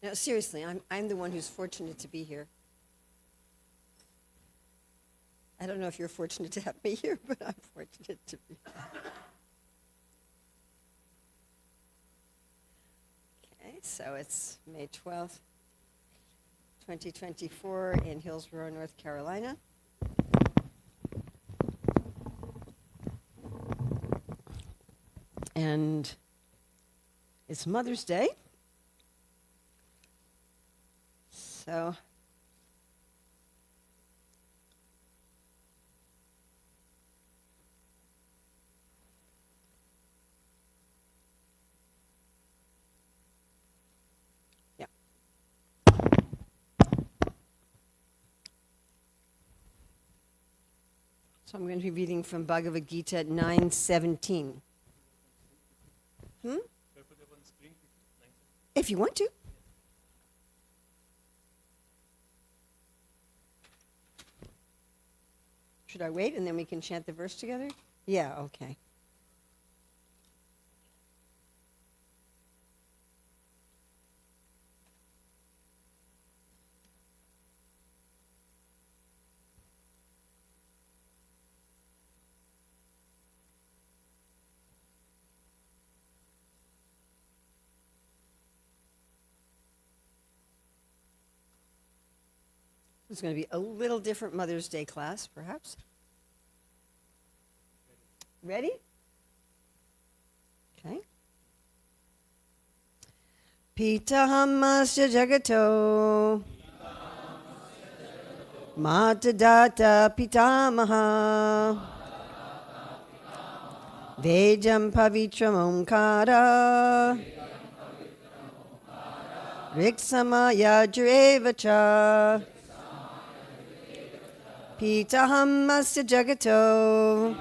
No, seriously, I'm the one who's fortunate to be here. I don't know if you're fortunate to have me here, but I'm fortunate to be here. Okay, so it's May 12th, 2024 in Hillsborough, North Carolina. And it's Mother's Day. So yeah. So I'm going to be reading from Bhagavad Gita 9:17. If you want to. Should I wait and then we can chant the verse together? Yeah, okay. It's going to be a little different Mother's Day class, perhaps. Ready? Okay. Pitahammasya jagato mata data pitamaha vejam pavitram omkara riksamaya jurevacha Pitahammasya jagato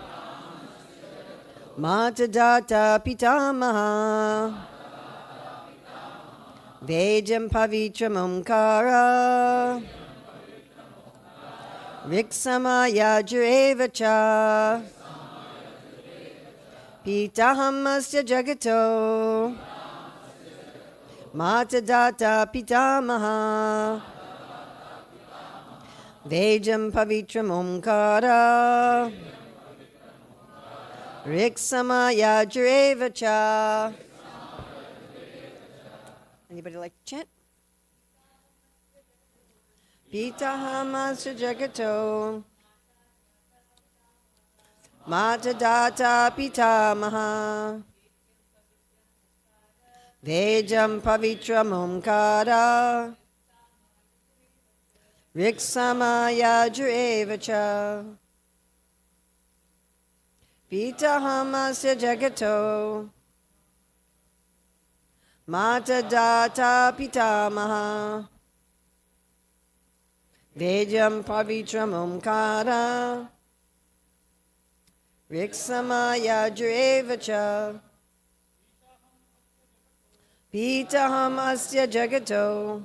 Mata data pitamaha Vejam pavitram omkara Riksamaya jurevacha Pitahammasya jagato Mata data pitamaha Vejam pavitram omkara Riksamaya jurevacha. Anybody like to chant? Pitahammasya jagato Mata data pitamaha Vejam pavitram omkara Riksamaya jurevacha Pitahammasya jagato Mata data pitamaha Vejam pavitram omkara Riksamaya jurevacha Pitahammasya jagato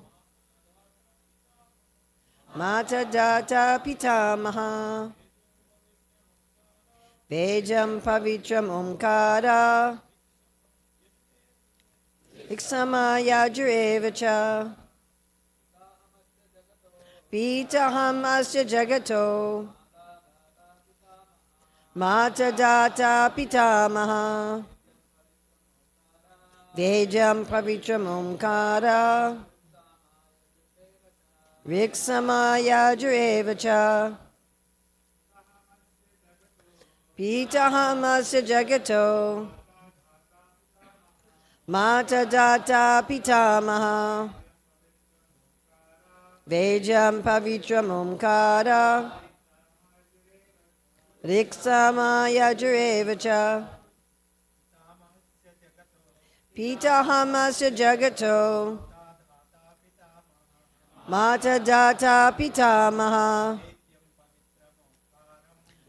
Mata data pitamaha Vejam pavitram omkara Riksamaya jurevacha Pitahammasya jagato Mata data pitamaha Vejam pavitram omkara Riksamaya jurevacha Pitahammasya jagato Mata data pitamaha Vejam pavitram omkara Riksamaya jurevacha Pitahammasya jagato Mata data pitamaha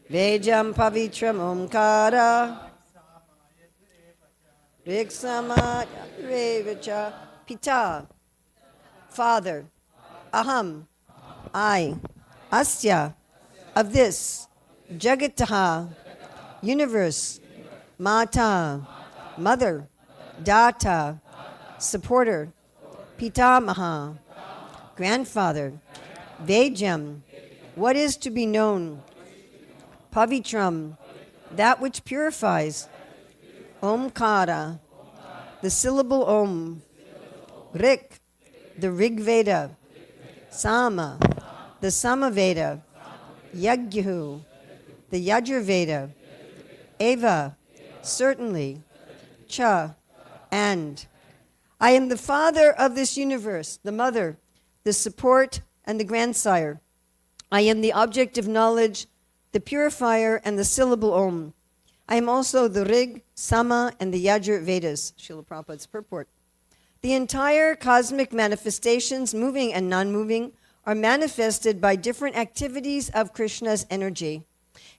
Vejam pavitram omkara Riksamaya jurevacha Pita, Father, Aham, I, Asya, of this, Jagataha, universe, Mata, mother, Data, supporter, Pitamaha, grandfather. Vejam, what is to be known. Pavitram, that which purifies. Omkara, the syllable Om. Rik, the Rig Veda. Sama, the Samaveda. Yagyahu, the Yajurveda. Eva, certainly. Cha, and. I am the father of this universe, the mother, the support, and the grandsire. I am the object of knowledge, the purifier, and the syllable Om. I am also the Rig, Sama, and the Yajur Vedas, Srila Prabhupada's purport. The entire cosmic manifestations, moving and non-moving, are manifested by different activities of Krishna's energy.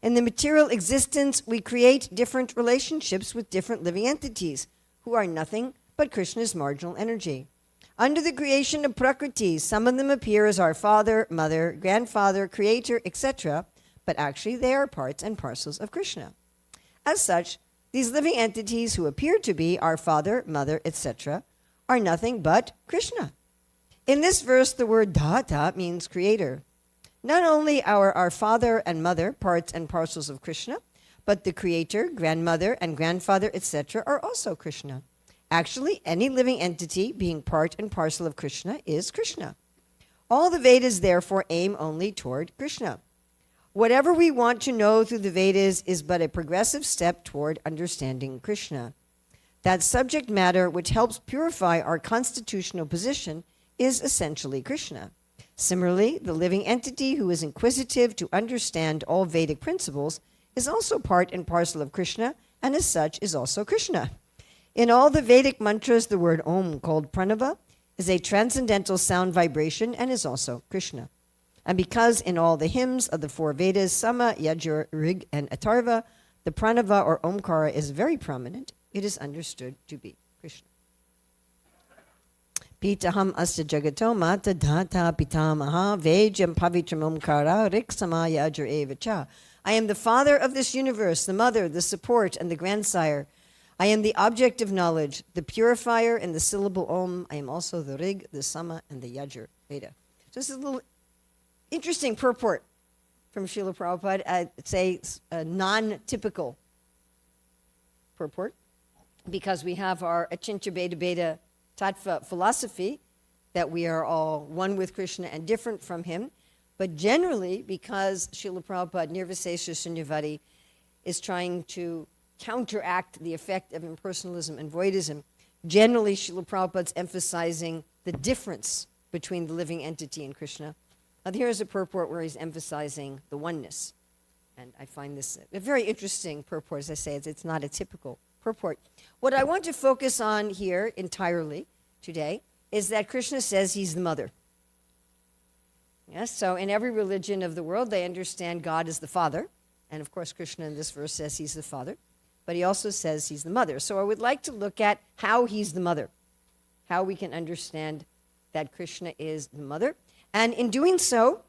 In the material existence, we create different relationships with different living entities, who are nothing but Krishna's marginal energy. Under the creation of Prakriti, some of them appear as our father, mother, grandfather, creator, etc., but actually they are parts and parcels of Krishna. As such, these living entities who appear to be our father, mother, etc., are nothing but Krishna. In this verse, the word Dhata means creator. Not only are our father and mother parts and parcels of Krishna, but the creator, grandmother, and grandfather, etc., are also Krishna. Actually, any living entity being part and parcel of Krishna is Krishna. All the Vedas, therefore, aim only toward Krishna. Whatever we want to know through the Vedas is but a progressive step toward understanding Krishna. That subject matter which helps purify our constitutional position is essentially Krishna. Similarly, the living entity who is inquisitive to understand all Vedic principles is also part and parcel of Krishna, and as such is also Krishna. In all the Vedic mantras, the word Om, called Pranava, is a transcendental sound vibration and is also Krishna. And because in all the hymns of the four Vedas, Sama, Yajur, Rig, and Atharva, the Pranava or Omkara is very prominent, it is understood to be Krishna. Pitaham asta jagato mata dhata pitamaha vejam pavitram omkara rik sama yajur eva cha. I am the father of this universe, the mother, the support, and the grandsire. I am the object of knowledge, the purifier, and the syllable Om. I am also the Rig, the Sama, and the Yajur Veda. So this is a little interesting purport from Srila Prabhupada. It's a non-typical purport because we have our Achintya Bheda Bheda Tattva philosophy that we are all one with Krishna and different from him. But generally, because Srila Prabhupada, Nirvisesha Sunyavadi, is trying to counteract the effect of impersonalism and voidism, generally Srila Prabhupada's emphasizing the difference between the living entity and Krishna. Here's a purport where he's emphasizing the oneness. And I find this a very interesting purport. As I say, it's not a typical purport. What I want to focus on here entirely today is that Krishna says he's the mother. Yes, so in every religion of the world, they understand God as the father. And of course, Krishna in this verse says he's the father. But he also says he's the mother. So I would like to look at how he's the mother, how we can understand that Krishna is the mother. And in doing so,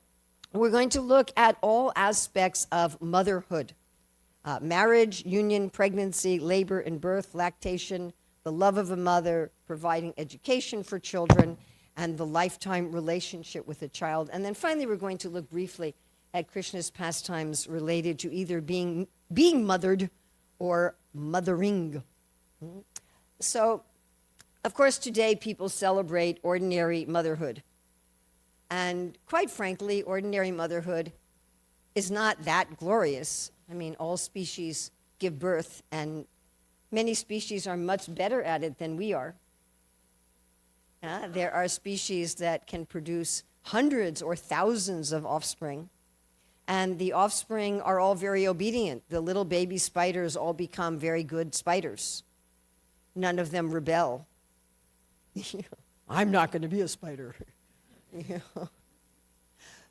we're going to look at all aspects of motherhood. Marriage, union, pregnancy, labor and birth, lactation, the love of a mother, providing education for children, and the lifetime relationship with a child. And then finally, we're going to look briefly at Krishna's pastimes related to either being mothered or mothering. So, of course, today people celebrate ordinary motherhood. And quite frankly, ordinary motherhood is not that glorious. I mean, all species give birth, and many species are much better at it than we are. There are species that can produce hundreds or thousands of offspring, and the offspring are all very obedient. The little baby spiders all become very good spiders. None of them rebel. I'm not going to be a spider.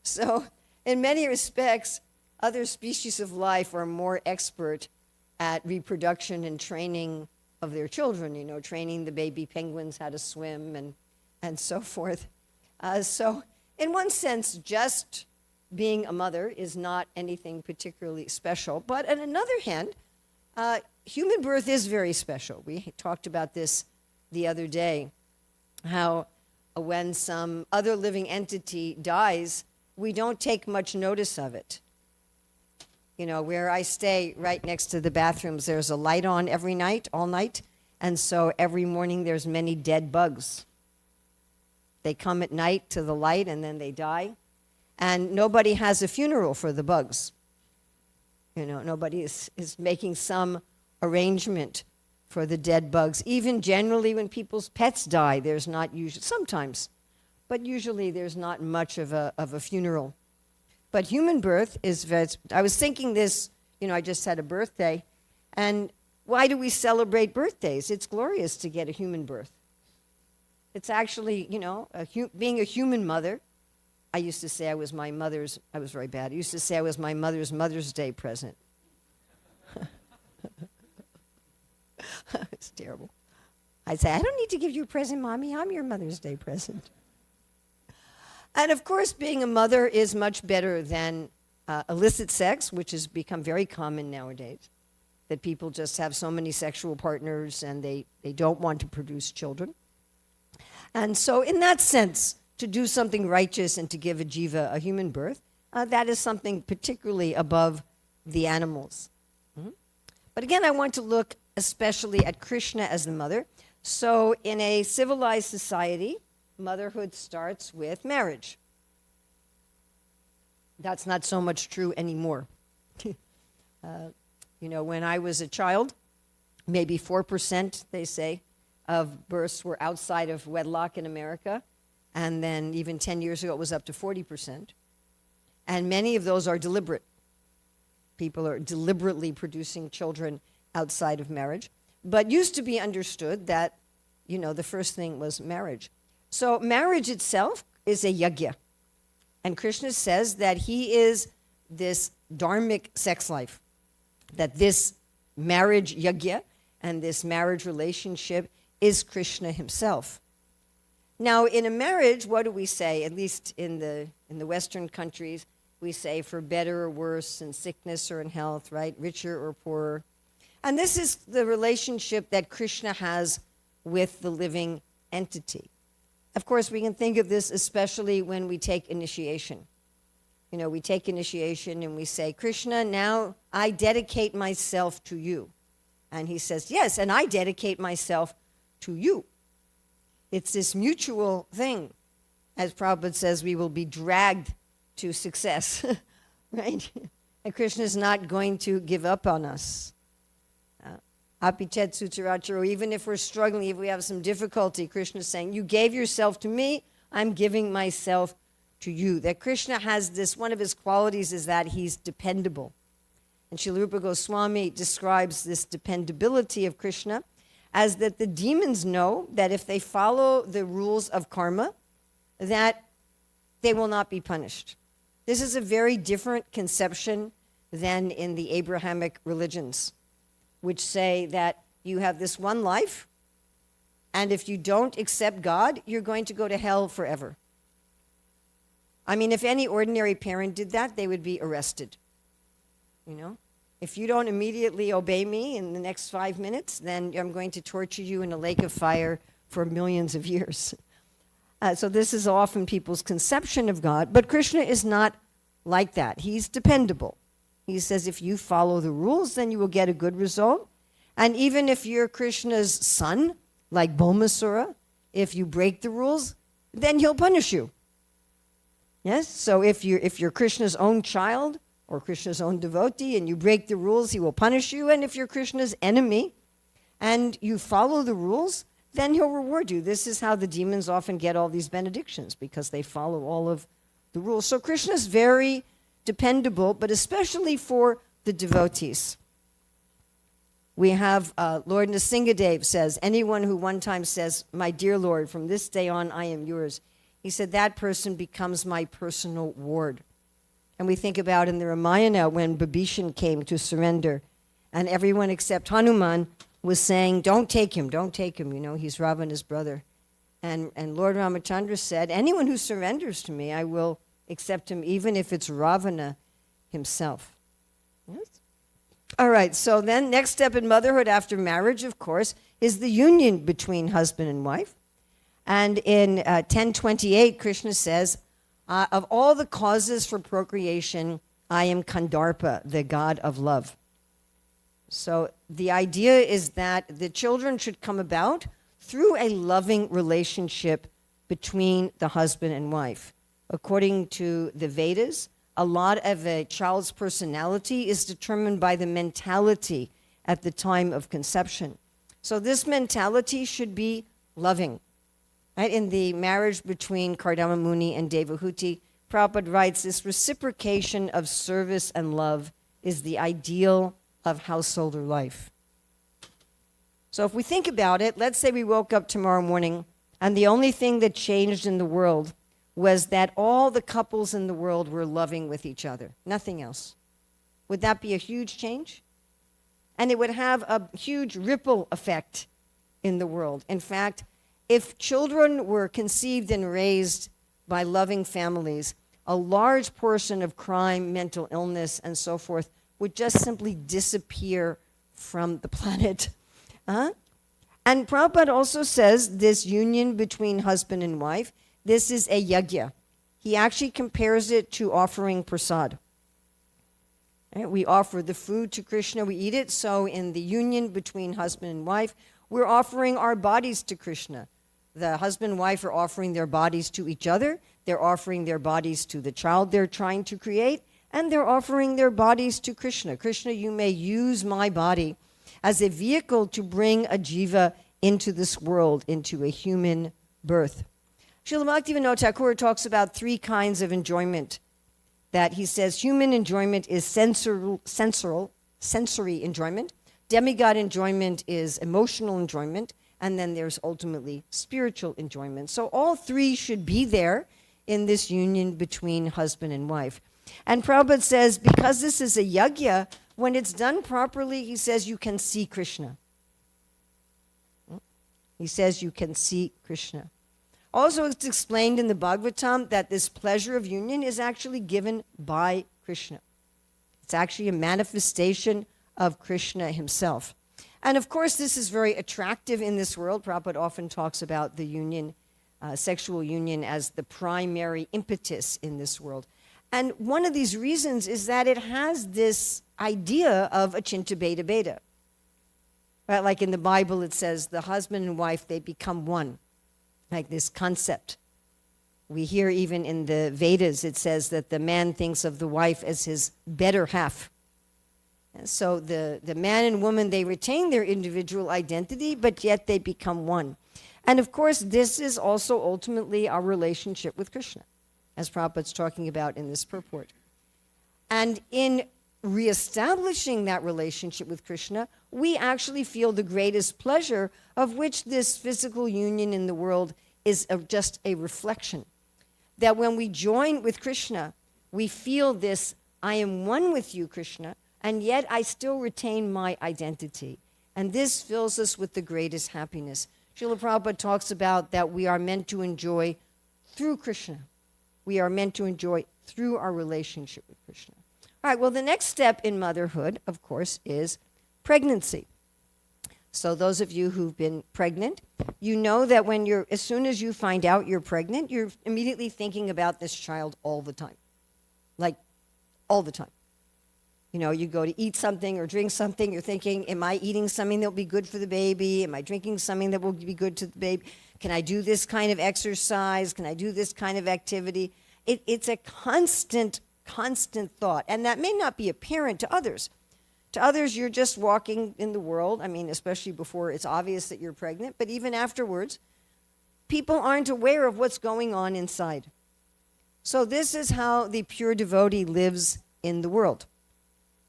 So, in many respects, other species of life are more expert at reproduction and training of their children, training the baby penguins how to swim and so forth. So, in one sense, just being a mother is not anything particularly special. But on another hand, human birth is very special. We talked about this the other day, how when some other living entity dies, we don't take much notice of it. You know, where I stay right next to the bathrooms, there's a light on every night, all night, and so every morning there's many dead bugs. They come at night to the light and then they die, and nobody has a funeral for the bugs. You know, nobody is making some arrangement for the dead bugs. Even generally when people's pets die, there's not usually, sometimes, but usually there's not much of a funeral. But human birth is, I was thinking this, you know, I just had a birthday, and why do we celebrate birthdays? It's glorious to get a human birth. It's actually, you know, being a human mother. I used to say I was very bad. I used to say I was my mother's Mother's Day present. It's terrible. I'd say, I don't need to give you a present, Mommy. I'm your Mother's Day present. And of course, being a mother is much better than illicit sex, which has become very common nowadays, that people just have so many sexual partners and they don't want to produce children. And so in that sense, to do something righteous and to give a jiva a human birth, that is something particularly above the animals. Mm-hmm. But again, I want to look especially at Krishna as the mother. So in a civilized society, motherhood starts with marriage. That's not so much true anymore. You know, when I was a child, maybe 4%, they say, of births were outside of wedlock in America. And then even 10 years ago, it was up to 40%. And many of those are deliberate. People are deliberately producing children outside of marriage. But used to be understood that, you know, the first thing was marriage. So marriage itself is a yajna. And Krishna says that he is this dharmic sex life, that this marriage yajna and this marriage relationship is Krishna himself. Now, in a marriage, what do we say? At least in the Western countries, we say for better or worse, in sickness or in health, right? Richer or poorer. And this is the relationship that Krishna has with the living entity. Of course, we can think of this especially when we take initiation. You know, we take initiation and we say, Krishna, now I dedicate myself to you. And he says, yes, and I dedicate myself to you. It's this mutual thing. As Prabhupada says, we will be dragged to success, right? And Krishna is not going to give up on us. Apichet Sutaracharo, even if we're struggling, if we have some difficulty, Krishna is saying, you gave yourself to me, I'm giving myself to you. That Krishna has this, one of his qualities is that he's dependable. And Srila Rupa Goswami describes this dependability of Krishna as that the demons know that if they follow the rules of karma, that they will not be punished. This is a very different conception than in the Abrahamic religions, which say that you have this one life, and if you don't accept God, you're going to go to hell forever. I mean, if any ordinary parent did that, they would be arrested. You know? If you don't immediately obey me in the next 5 minutes, then I'm going to torture you in a lake of fire for millions of years. So this is often people's conception of God, but Krishna is not like that. He's dependable. He says if you follow the rules, then you will get a good result. And even if you're Krishna's son, like Bhaumasura, if you break the rules, then he'll punish you. Yes? So if you're Krishna's own child or Krishna's own devotee and you break the rules, he will punish you. And if you're Krishna's enemy and you follow the rules, then he'll reward you. This is how the demons often get all these benedictions, because they follow all of the rules. So Krishna's very dependable, but especially for the devotees. We have Lord Nrsingadev says, anyone who one time says, my dear Lord, from this day on I am yours, he said that person becomes my personal ward. And we think about in the Ramayana when Bibhishan came to surrender, and everyone except Hanuman was saying, don't take him, you know, he's Ravana's brother. And Lord Ramachandra said, anyone who surrenders to me, I will accept him, even if it's Ravana himself. Yes? All right, so then next step in motherhood after marriage, of course, is the union between husband and wife. And in 10:28, Krishna says, of all the causes for procreation, I am Kandarpa, the god of love. So the idea is that the children should come about through a loving relationship between the husband and wife. According to the Vedas, a lot of a child's personality is determined by the mentality at the time of conception. So this mentality should be loving. Right? In the marriage between Kardama Muni and Devahuti, Prabhupada writes, this reciprocation of service and love is the ideal of householder life. So if we think about it, let's say we woke up tomorrow morning and the only thing that changed in the world was that all the couples in the world were loving with each other, nothing else. Would that be a huge change? And it would have a huge ripple effect in the world. In fact, if children were conceived and raised by loving families, a large portion of crime, mental illness, and so forth would just simply disappear from the planet. And Prabhupada also says this union between husband and wife, this is a yajna. He actually compares it to offering prasad. Right? We offer the food to Krishna, we eat it. So in the union between husband and wife, we're offering our bodies to Krishna. The husband and wife are offering their bodies to each other. They're offering their bodies to the child they're trying to create. And they're offering their bodies to Krishna. Krishna, you may use my body as a vehicle to bring a jiva into this world, into a human birth. Srila Bhaktivinoda Thakur talks about three kinds of enjoyment. That he says human enjoyment is sensory enjoyment. Demigod enjoyment is emotional enjoyment. And then there's ultimately spiritual enjoyment. So all three should be there in this union between husband and wife. And Prabhupada says, because this is a yajna, when it's done properly, he says you can see Krishna. He says you can see Krishna. Also, it's explained in the Bhagavatam that this pleasure of union is actually given by Krishna. It's actually a manifestation of Krishna himself. And of course, this is very attractive in this world. Prabhupada often talks about the union, sexual union, as the primary impetus in this world. And one of these reasons is that it has this idea of achinta bheda bheda. Right? Like in the Bible, it says the husband and wife, they become one. Like this concept. We hear even in the Vedas, it says that the man thinks of the wife as his better half. And so the man and woman, they retain their individual identity, but yet they become one. And of course, this is also ultimately our relationship with Krishna, as Prabhupada's talking about in this purport. And in reestablishing that relationship with Krishna, we actually feel the greatest pleasure, of which this physical union in the world is just a reflection. That when we join with Krishna, we feel this, I am one with you, Krishna, and yet I still retain my identity. And this fills us with the greatest happiness. Srila Prabhupada talks about that we are meant to enjoy through Krishna. We are meant to enjoy through our relationship with Krishna. All right, well, the next step in motherhood, of course, is pregnancy. So those of you who've been pregnant, you know that as soon as you find out you're pregnant, you're immediately thinking about this child all the time. Like, all the time. You know, you go to eat something or drink something, you're thinking, am I eating something that will be good for the baby? Am I drinking something that will be good to the baby? Can I do this kind of exercise? Can I do this kind of activity? It's a constant thought. And that may not be apparent to others. To others, you're just walking in the world. I mean, especially before it's obvious that you're pregnant. But even afterwards, people aren't aware of what's going on inside. So this is how the pure devotee lives in the world.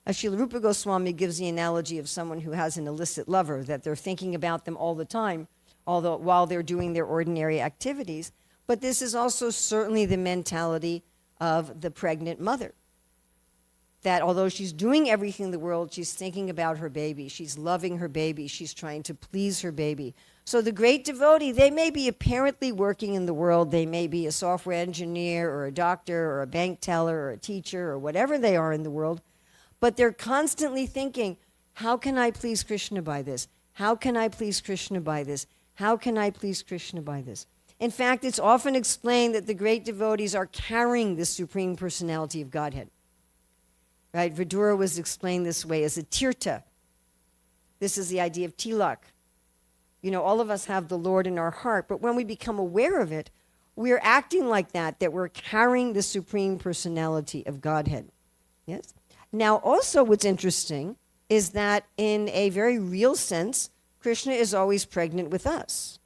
Srila Rupa Goswami gives the analogy of someone who has an illicit lover, that they're thinking about them all the time, although while they're doing their ordinary activities. But this is also certainly the mentality of the pregnant mother. That although she's doing everything in the world, she's thinking about her baby. She's loving her baby. She's trying to please her baby. So the great devotee, they may be apparently working in the world. They may be a software engineer or a doctor or a bank teller or a teacher or whatever they are in the world. But they're constantly thinking, how can I please Krishna by this? How can I please Krishna by this? How can I please Krishna by this? In fact, it's often explained that the great devotees are carrying the Supreme Personality of Godhead. Right? Vidura was explained this way as a tirtha. This is the idea of tilak. You know, all of us have the Lord in our heart, but when we become aware of it, we're acting like that we're carrying the Supreme Personality of Godhead. Yes? Now, also what's interesting is that in a very real sense, Krishna is always pregnant with us.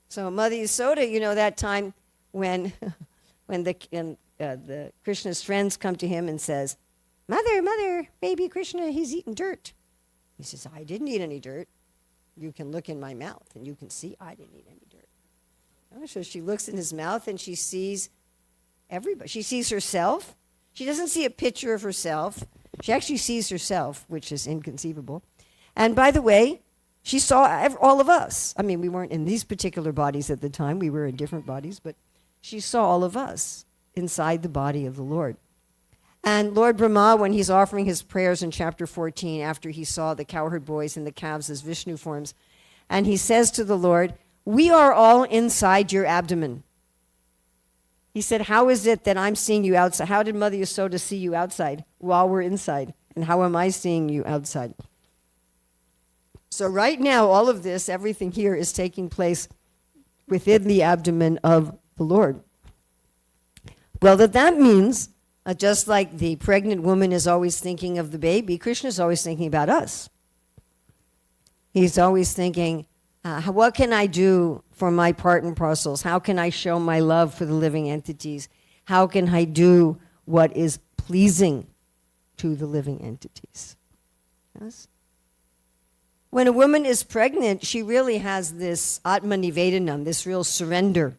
So Mother Yasoda, you know, that time when the Krishna's friends come to him and says, Mother, baby Krishna, he's eating dirt. He says, I didn't eat any dirt. You can look in my mouth and you can see I didn't eat any dirt. Oh, so she looks in his mouth and she sees everybody. She sees herself. She doesn't see a picture of herself. She actually sees herself, which is inconceivable. And by the way, she saw all of us. I mean, we weren't in these particular bodies at the time. We were in different bodies, but she saw all of us inside the body of the Lord. And Lord Brahma, when he's offering his prayers in chapter 14, after he saw the cowherd boys and the calves as Vishnu forms, and he says to the Lord, we are all inside your abdomen. He said, how is it that I'm seeing you outside? How did Mother Yasoda see you outside while we're inside? And how am I seeing you outside? So right now, all of this, everything here is taking place within the abdomen of the Lord. Well, that means, just like the pregnant woman is always thinking of the baby, Krishna is always thinking about us. He's always thinking, what can I do for my part and parcels? How can I show my love for the living entities? How can I do what is pleasing to the living entities? Yes? When a woman is pregnant, she really has this atma nivedanam, this real surrender.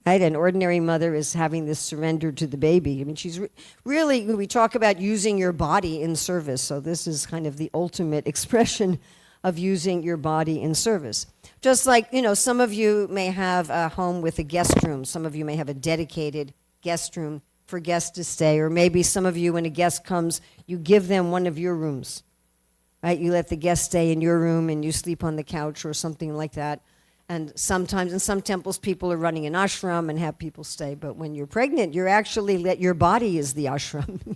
Right? An ordinary mother is having this surrender to the baby. I mean, she's really, we talk about using your body in service. So this is kind of the ultimate expression of using your body in service. Just like, you know, some of you may have a home with a guest room. Some of you may have a dedicated guest room for guests to stay. Or maybe some of you, when a guest comes, you give them one of your rooms. Right? You let the guest stay in your room and you sleep on the couch or something like that. And sometimes in some temples, people are running an ashram and have people stay. But when you're pregnant, you're actually your body is the ashram.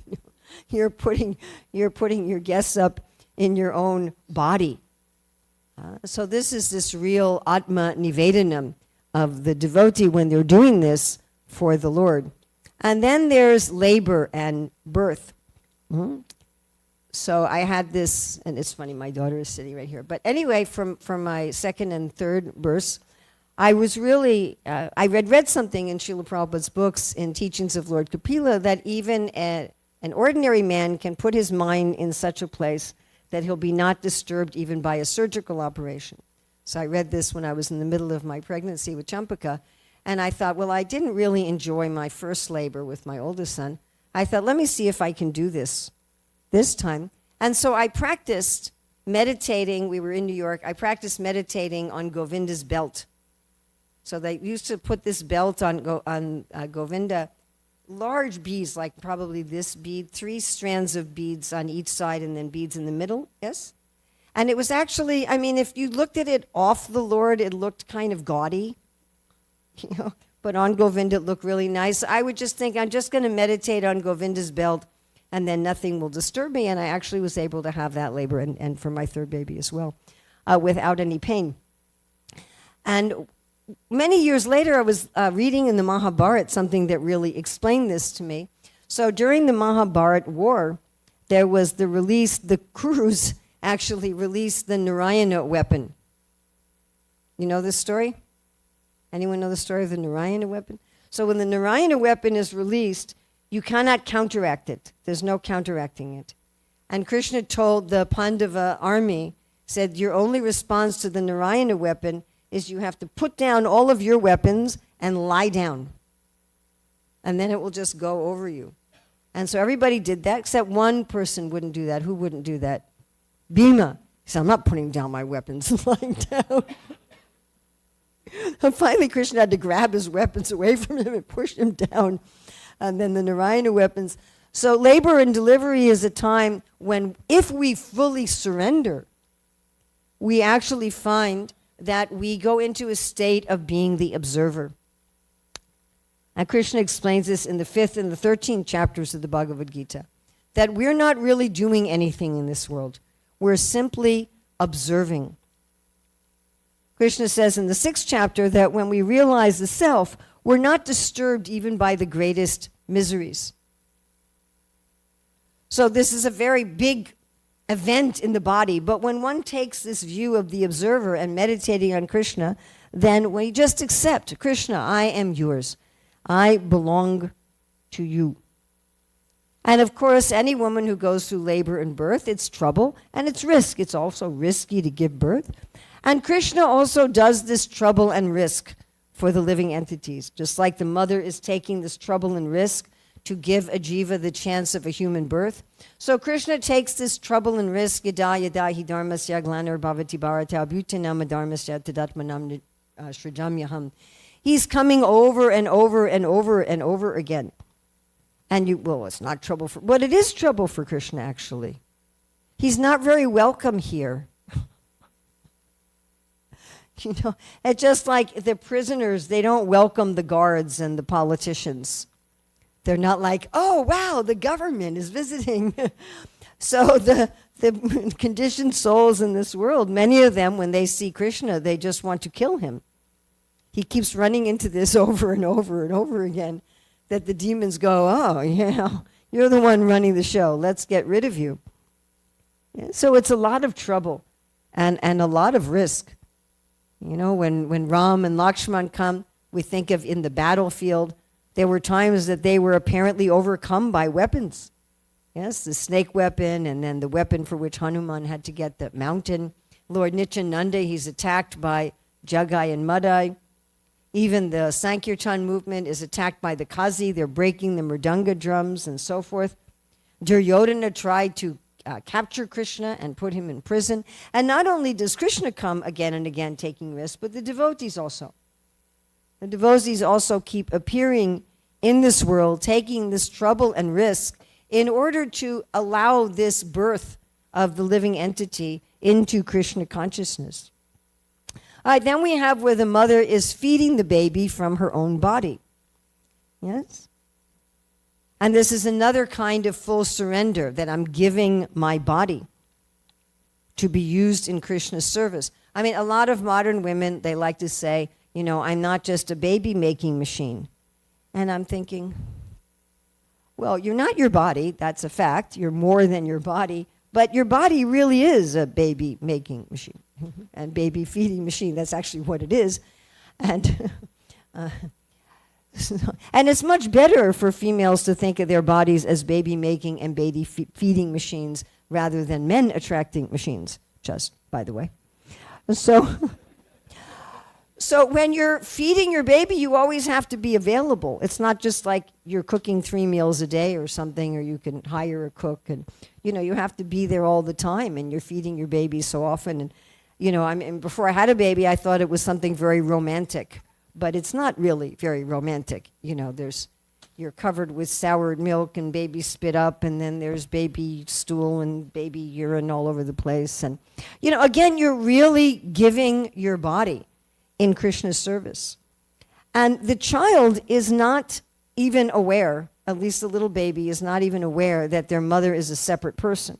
You're putting your guests up in your own body. So this is this real atma nivedanam of the devotee when they're doing this for the Lord. And then there's labor and birth. Mm-hmm. So I had this, and it's funny, my daughter is sitting right here. But anyway, from my second and third verse, I was really, I read something in Srila Prabhupada's books in Teachings of Lord Kapila that even an ordinary man can put his mind in such a place that he'll be not disturbed even by a surgical operation. So I read this when I was in the middle of my pregnancy with Champaka, and I thought, well, I didn't really enjoy my first labor with my oldest son. I thought, let me see if I can do this time. And so I practiced meditating. We were in New York. I practiced meditating on Govinda's belt. So they used to put this belt on Govinda, large beads, like probably this bead, 3 strands of beads on each side and then beads in the middle, yes? And it was actually, I mean, if you looked at it off the Lord, it looked kind of gaudy, you know, but on Govinda it looked really nice. I would just think, I'm just going to meditate on Govinda's belt and then nothing will disturb me. And I actually was able to have that labor and for my third baby as well, without any pain. And many years later, I was reading in the Mahabharata something that really explained this to me. So during the Mahabharata war, there was the Kurus actually released the Narayana weapon. You know this story? Anyone know the story of the Narayana weapon? So when the Narayana weapon is released, you cannot counteract it. There's no counteracting it. And Krishna told the Pandava army, said, your only response to the Narayana weapon is you have to put down all of your weapons and lie down. And then it will just go over you. And so everybody did that, except one person wouldn't do that. Who wouldn't do that? Bhima. He said, I'm not putting down my weapons and lying down. And finally, Krishna had to grab his weapons away from him and push him down. And then the Narayana weapons. So labor and delivery is a time when, if we fully surrender, we actually find that we go into a state of being the observer. And Krishna explains this in the 5th and the 13th chapters of the Bhagavad Gita, that we're not really doing anything in this world. We're simply observing. Krishna says in the 6th chapter that when we realize the self, we're not disturbed even by the greatest miseries. So this is a very big event in the body, but when one takes this view of the observer and meditating on Krishna, then we just accept, Krishna, I am yours. I belong to you. And of course, any woman who goes through labor and birth, it's trouble and it's risk. It's also risky to give birth. And Krishna also does this trouble and risk for the living entities, just like the mother is taking this trouble and risk to give a jiva the chance of a human birth. So Krishna takes this trouble and risk, yada yada hi dharmasya glanar bhavati bharata bhutanam dharmasya tadatmanam srijamyaham. He's coming over and over and over and over again. And it's not trouble for, but it is trouble for Krishna actually. He's not very welcome here. It's just like the prisoners, they don't welcome the guards and the politicians. They're not like, oh, wow, the government is visiting. So the conditioned souls in this world, many of them, when they see Krishna, they just want to kill him. He keeps running into this over and over and over again, that the demons go, oh, you're the one running the show. Let's get rid of you. Yeah, so it's a lot of trouble and a lot of risk. When Ram and Lakshman come, we think of in the battlefield, there were times that they were apparently overcome by weapons. Yes, the snake weapon, and then the weapon for which Hanuman had to get the mountain. Lord Nityananda, he's attacked by Jagai and Madai. Even the Sankirtan movement is attacked by the Kazi. They're breaking the mridanga drums and so forth. Duryodhana tried to capture Krishna and put him in prison. And not only does Krishna come again and again taking risks, but the devotees also. The devotees also keep appearing in this world, taking this trouble and risk in order to allow this birth of the living entity into Krishna consciousness. All right, then we have where the mother is feeding the baby from her own body. Yes? And this is another kind of full surrender, that I'm giving my body to be used in Krishna's service. I mean, a lot of modern women, they like to say, I'm not just a baby-making machine. And I'm thinking, well, you're not your body, that's a fact. You're more than your body. But your body really is a baby-making machine and baby-feeding machine. That's actually what it is. And and it's much better for females to think of their bodies as baby-making and baby-feeding machines rather than men-attracting machines, just by the way. So when you're feeding your baby, you always have to be available. It's not just like you're cooking 3 meals a day or something, or you can hire a cook. And, you have to be there all the time, and you're feeding your baby so often. And, before I had a baby, I thought it was something very romantic. But it's not really very romantic. You're covered with soured milk and baby spit up, and then there's baby stool and baby urine all over the place. And, again, you're really giving your body in Krishna's service. And the child is not even aware, at least the little baby is not even aware that their mother is a separate person.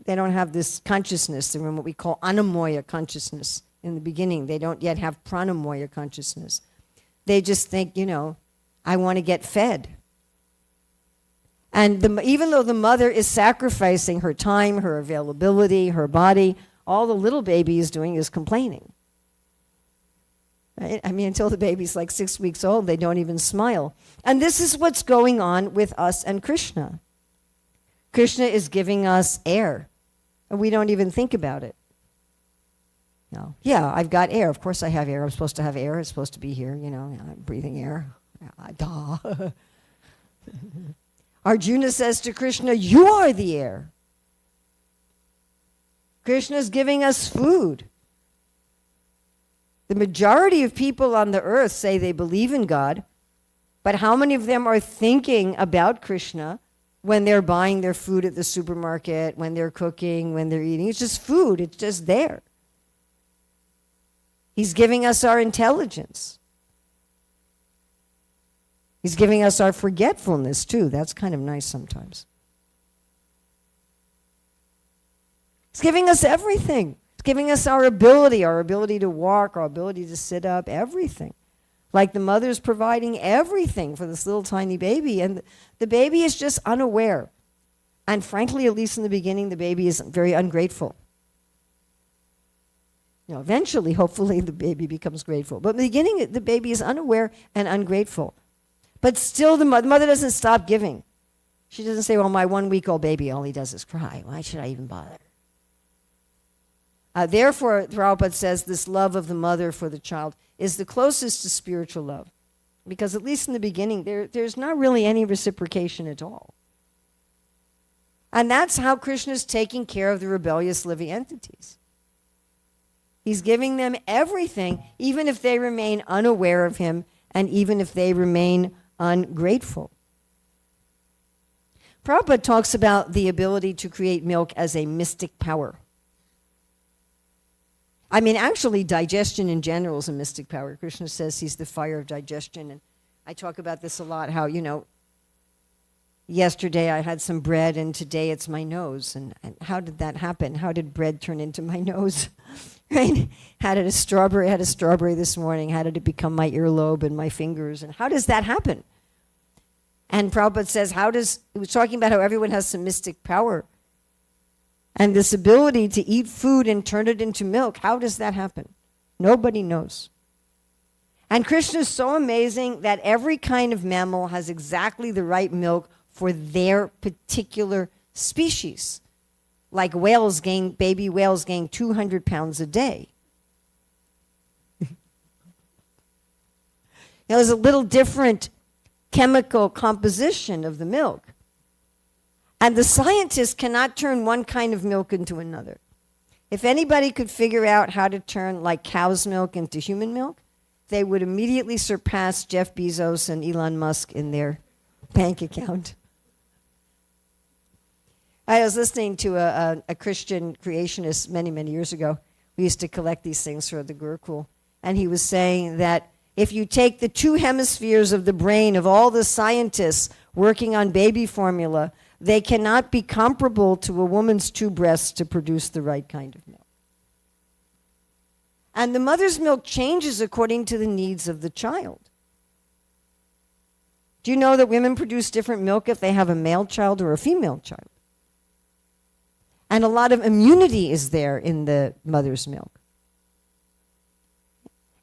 They don't have this consciousness. They're in what we call anamoya consciousness in the beginning. They don't yet have pranamoya consciousness. They just think, I want to get fed. And even though the mother is sacrificing her time, her availability, her body, all the little baby is doing is complaining. Right? I mean, until the baby's like 6 weeks old, they don't even smile. And this is what's going on with us and Krishna. Krishna is giving us air, and we don't even think about it. No. Yeah, I've got air. Of course I have air. I'm supposed to have air. It's supposed to be here, I'm breathing air. Duh. Arjuna says to Krishna, you are the air. Krishna's giving us food. The majority of people on the earth say they believe in God, but how many of them are thinking about Krishna when they're buying their food at the supermarket, when they're cooking, when they're eating. It's just food. It's just there. He's giving us our intelligence. He's giving us our forgetfulness, too. That's kind of nice sometimes. He's giving us everything. He's giving us our ability to walk, our ability to sit up, everything. Like the mother's providing everything for this little tiny baby, and the baby is just unaware. And frankly, at least in the beginning, the baby is very ungrateful. Eventually, hopefully, the baby becomes grateful. But in the beginning, the baby is unaware and ungrateful. But still, the mother doesn't stop giving. She doesn't say, well, my 1-week-old baby, all he does is cry. Why should I even bother? Therefore, Prabhupada says this love of the mother for the child is the closest to spiritual love. Because at least in the beginning, there's not really any reciprocation at all. And that's how Krishna is taking care of the rebellious living entities. He's giving them everything, even if they remain unaware of him and even if they remain ungrateful. Prabhupada talks about the ability to create milk as a mystic power. I mean, actually, digestion in general is a mystic power. Krishna says he's the fire of digestion. And I talk about this a lot, how, yesterday I had some bread and today it's my nose. And how did that happen? How did bread turn into my nose? Right? How did a strawberry this morning? How did it become my earlobe and my fingers? And how does that happen? And Prabhupada says, he was talking about how everyone has some mystic power. And this ability to eat food and turn it into milk, how does that happen? Nobody knows. And Krishna is so amazing that every kind of mammal has exactly the right milk for their particular species. Like baby whales gain 200 pounds a day. There's a little different chemical composition of the milk. And the scientists cannot turn one kind of milk into another. If anybody could figure out how to turn like cow's milk into human milk, they would immediately surpass Jeff Bezos and Elon Musk in their bank account. I was listening to a Christian creationist many, many years ago. We used to collect these things for the Gurukul. And he was saying that if you take the 2 hemispheres of the brain of all the scientists working on baby formula, they cannot be comparable to a woman's 2 breasts to produce the right kind of milk. And the mother's milk changes according to the needs of the child. Do you know that women produce different milk if they have a male child or a female child? And a lot of immunity is there in the mother's milk.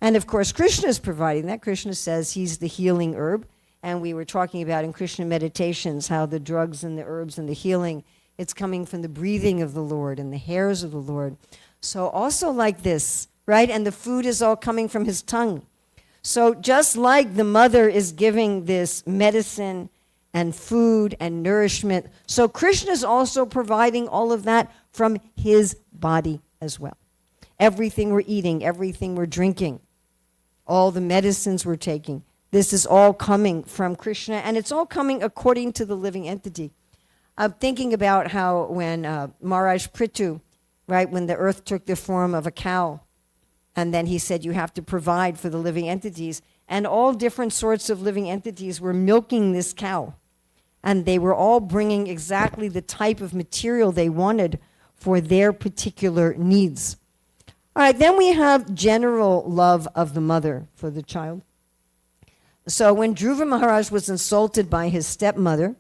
And of course, Krishna is providing that. Krishna says he's the healing herb. And we were talking about in Krishna meditations how the drugs and the herbs and the healing, it's coming from the breathing of the Lord and the hairs of the Lord. So also like this, right? And the food is all coming from his tongue. So just like the mother is giving this medicine and food and nourishment, so Krishna is also providing all of that from his body as well. Everything we're eating, everything we're drinking, all the medicines we're taking, this is all coming from Krishna, and it's all coming according to the living entity. I'm thinking about how when Maharaj Prithu, right, when the earth took the form of a cow, and then he said you have to provide for the living entities, and all different sorts of living entities were milking this cow, and they were all bringing exactly the type of material they wanted for their particular needs. All right, then we have general love of the mother for the child. So when Dhruva Maharaj was insulted by his stepmother,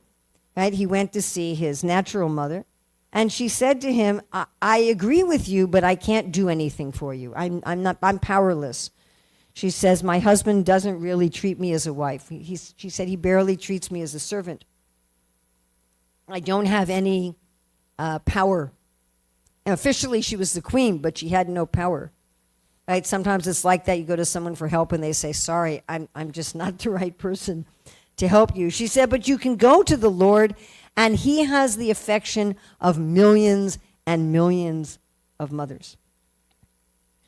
right, he went to see his natural mother, and she said to him, I agree with you, but I can't do anything for you. I'm powerless. She says, my husband doesn't really treat me as a wife. She said, he barely treats me as a servant. I don't have any power. And officially, she was the queen, but she had no power. Right? Sometimes it's like that. You go to someone for help and they say, sorry, I'm just not the right person to help you. She said, but you can go to the Lord, and he has the affection of millions and millions of mothers.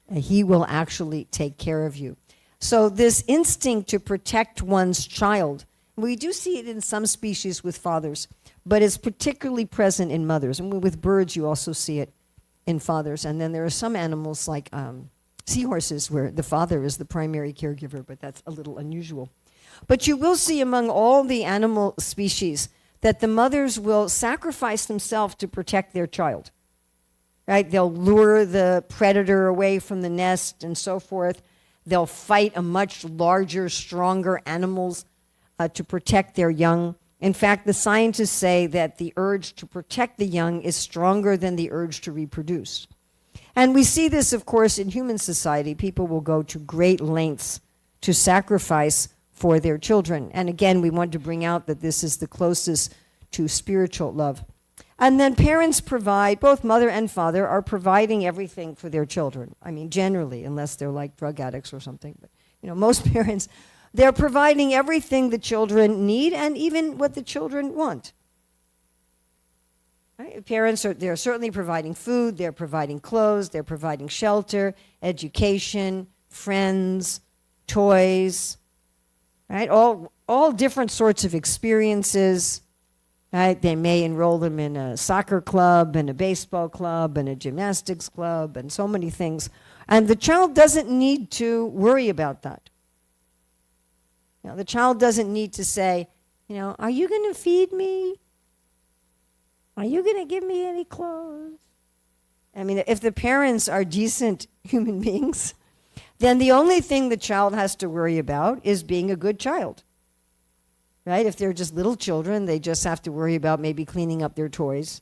And he will actually take care of you. So this instinct to protect one's child We do see it in some species with fathers, but it's particularly present in mothers. And with birds, you also see it in fathers. And then there are some animals like seahorses where the father is the primary caregiver, but that's a little unusual. But you will see among all the animal species that the mothers will sacrifice themselves to protect their child. Right? They'll lure the predator away from the nest and so forth. They'll fight a much larger, stronger animals to protect their young. In fact, the scientists say that the urge to protect the young is stronger than the urge to reproduce. And we see this, of course, in human society. People will go to great lengths to sacrifice for their children. And again, we want to bring out that this is the closest to spiritual love. And then parents provide, both mother and father are providing everything for their children. I mean, generally, unless they're like drug addicts or something. But, most parents, they're providing everything the children need and even what the children want. Right? Parents they're certainly providing food, they're providing clothes, they're providing shelter, education, friends, toys, right? All different sorts of experiences. Right? They may enroll them in a soccer club and a baseball club and a gymnastics club and so many things. And the child doesn't need to worry about that. The child doesn't need to say, are you going to feed me? Are you going to give me any clothes? I mean, if the parents are decent human beings, then the only thing the child has to worry about is being a good child. Right? If they're just little children, they just have to worry about maybe cleaning up their toys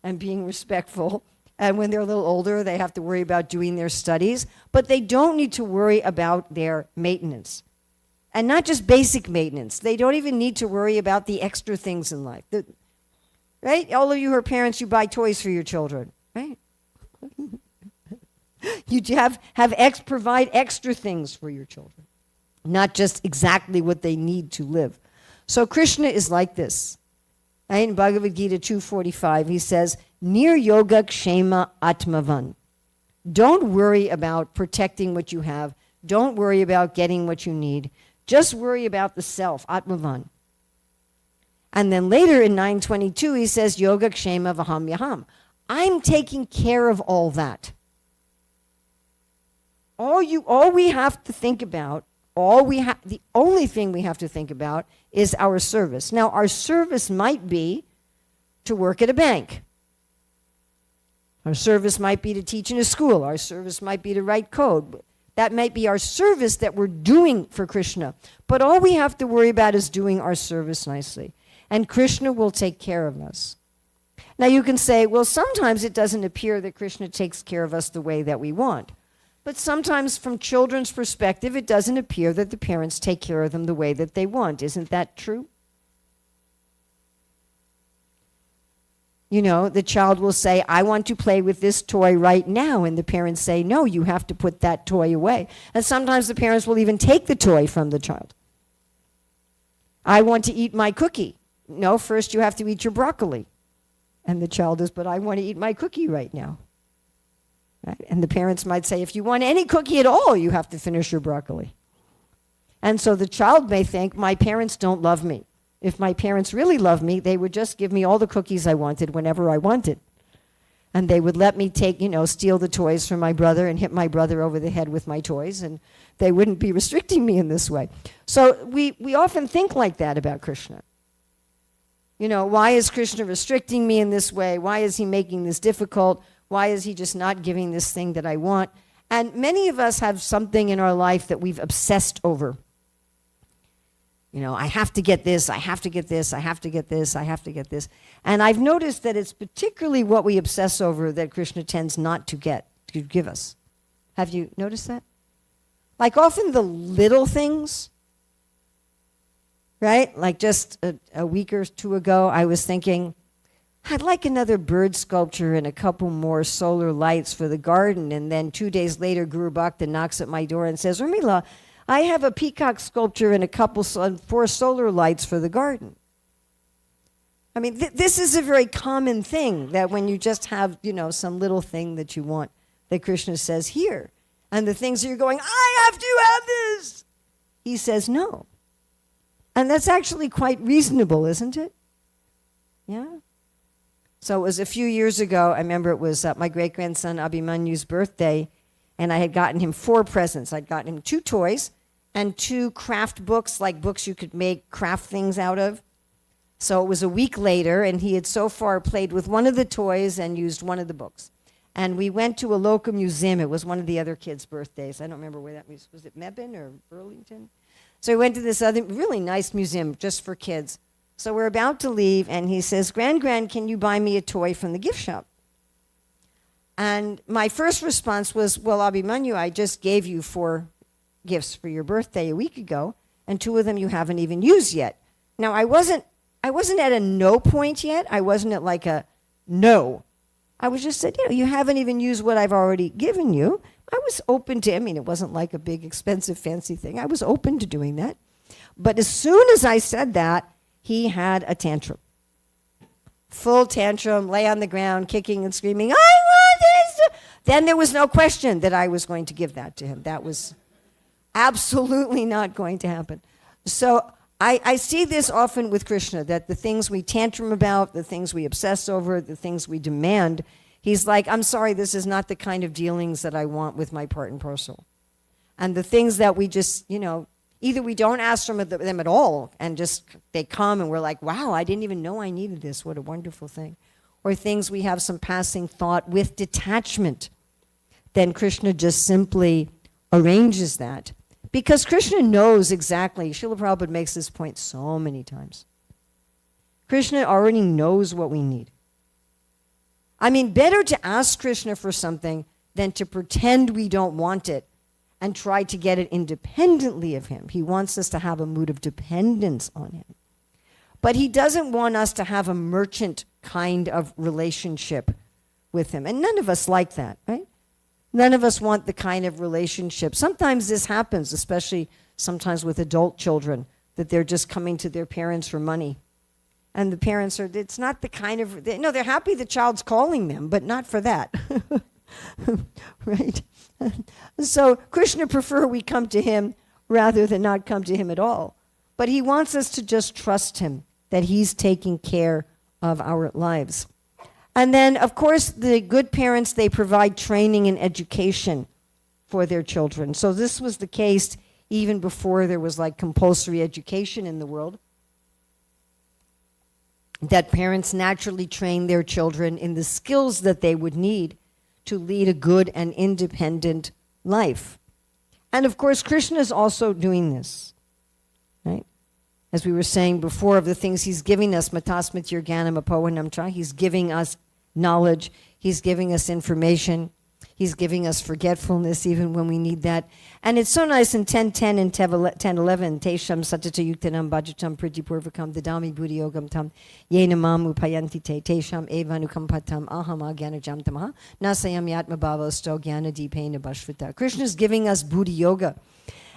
and being respectful. And when they're a little older, they have to worry about doing their studies. But they don't need to worry about their maintenance. And not just basic maintenance. They don't even need to worry about the extra things in life. Right? All of you who are parents, you buy toys for your children. Right? You provide extra things for your children. Not just exactly what they need to live. So Krishna is like this. In Bhagavad Gita 2:45, he says, Nir yoga kshema atmavan. Don't worry about protecting what you have. Don't worry about getting what you need. Just worry about the self, atmavan. And then later in 9:22, he says, Yoga kshema vaham yaham. I'm taking care of all that. All we have to think about, the only thing we have to think about is our service. Now, our service might be to work at a bank. Our service might be to teach in a school. Our service might be to write code. That might be our service that we're doing for Krishna. But all we have to worry about is doing our service nicely. And Krishna will take care of us. Now, you can say, well, sometimes it doesn't appear that Krishna takes care of us the way that we want. But sometimes from children's perspective, it doesn't appear that the parents take care of them the way that they want. Isn't that true? The child will say, I want to play with this toy right now. And the parents say, no, you have to put that toy away. And sometimes the parents will even take the toy from the child. I want to eat my cookie. No, first you have to eat your broccoli. And the child is, but I want to eat my cookie right now. Right? And the parents might say, if you want any cookie at all, you have to finish your broccoli. And so the child may think, my parents don't love me. If my parents really loved me, they would just give me all the cookies I wanted whenever I wanted. And they would let me steal the toys from my brother and hit my brother over the head with my toys, and they wouldn't be restricting me in this way. So we often think like that about Krishna. Why is Krishna restricting me in this way? Why is he making this difficult? Why is he just not giving this thing that I want? And many of us have something in our life that we've obsessed over. I have to get this, I have to get this, I have to get this, I have to get this. And I've noticed that it's particularly what we obsess over that Krishna tends not to give us. Have you noticed that? Like often the little things, right? Like just a week or two ago, I was thinking, I'd like another bird sculpture and a couple more solar lights for the garden. And then 2 days later, Guru Bhakta knocks at my door and says, Urmila, I have a peacock sculpture and 4 solar lights for the garden. I mean, this is a very common thing, that when you just have, some little thing that you want, that Krishna says, here. And the things that you're going, I have to have this. He says, no. And that's actually quite reasonable, isn't it? Yeah? So it was a few years ago, I remember it was my great-grandson Abhimanyu's birthday, and I had gotten him 4 presents. I'd gotten him 2 toys and 2 craft books, like books you could make craft things out of. So it was a week later, and he had so far played with one of the toys and used one of the books. And we went to a local museum. It was one of the other kids' birthdays. I don't remember where that was. Was it Mebane or Burlington? So we went to this other really nice museum just for kids. So we're about to leave, and he says, Gran, can you buy me a toy from the gift shop? And my first response was, well, Abhimanyu, I just gave you 4 gifts for your birthday a week ago, and 2 of them you haven't even used yet. Now, I wasn't at a no point yet. I wasn't at like a no. I was just said, you haven't even used what I've already given you. I was open to, it wasn't like a big, expensive, fancy thing. I was open to doing that. But as soon as I said that, he had a tantrum. Full tantrum, lay on the ground, kicking and screaming, I want this. Then there was no question that I was going to give that to him. That was absolutely not going to happen. So I see this often with Krishna, that the things we tantrum about, the things we obsess over, the things we demand, he's like, I'm sorry, this is not the kind of dealings that I want with my part and parcel. And the things that we just, either we don't ask from them at all, and just they come and we're like, wow, I didn't even know I needed this. What a wonderful thing. Or things we have some passing thought with detachment. Then Krishna just simply arranges that. Because Krishna knows exactly, Srila Prabhupada makes this point so many times. Krishna already knows what we need. Better to ask Krishna for something than to pretend we don't want it and try to get it independently of him. He wants us to have a mood of dependence on him. But he doesn't want us to have a merchant kind of relationship with him. And none of us like that, right? None of us want the kind of relationship. Sometimes this happens, especially sometimes with adult children, that they're just coming to their parents for money. And the parents it's not the kind of, they're happy the child's calling them, but not for that. Right? So Krishna prefer we come to him rather than not come to him at all. But he wants us to just trust him, that he's taking care of our lives. And then, of course, the good parents, they provide training and education for their children. So this was the case even before there was like compulsory education in the world, that parents naturally train their children in the skills that they would need to lead a good and independent life. And of course, Krishna is also doing this, right? As we were saying before, of the things he's giving us, matasmatir jnanam apohanam cha, he's giving us knowledge, he's giving us information, he's giving us forgetfulness even when we need that. And it's so nice in 10:10 and 10:11, tesham satata yuktanam bhajatam pritipurvakam dadami buddhiyogam tam yena mam upayanti te tesham evanukampatam aham agyanajam tamaha nasayam yatma bhavasto jnana dipena bhashvita. Krishna's giving us buddhi yoga.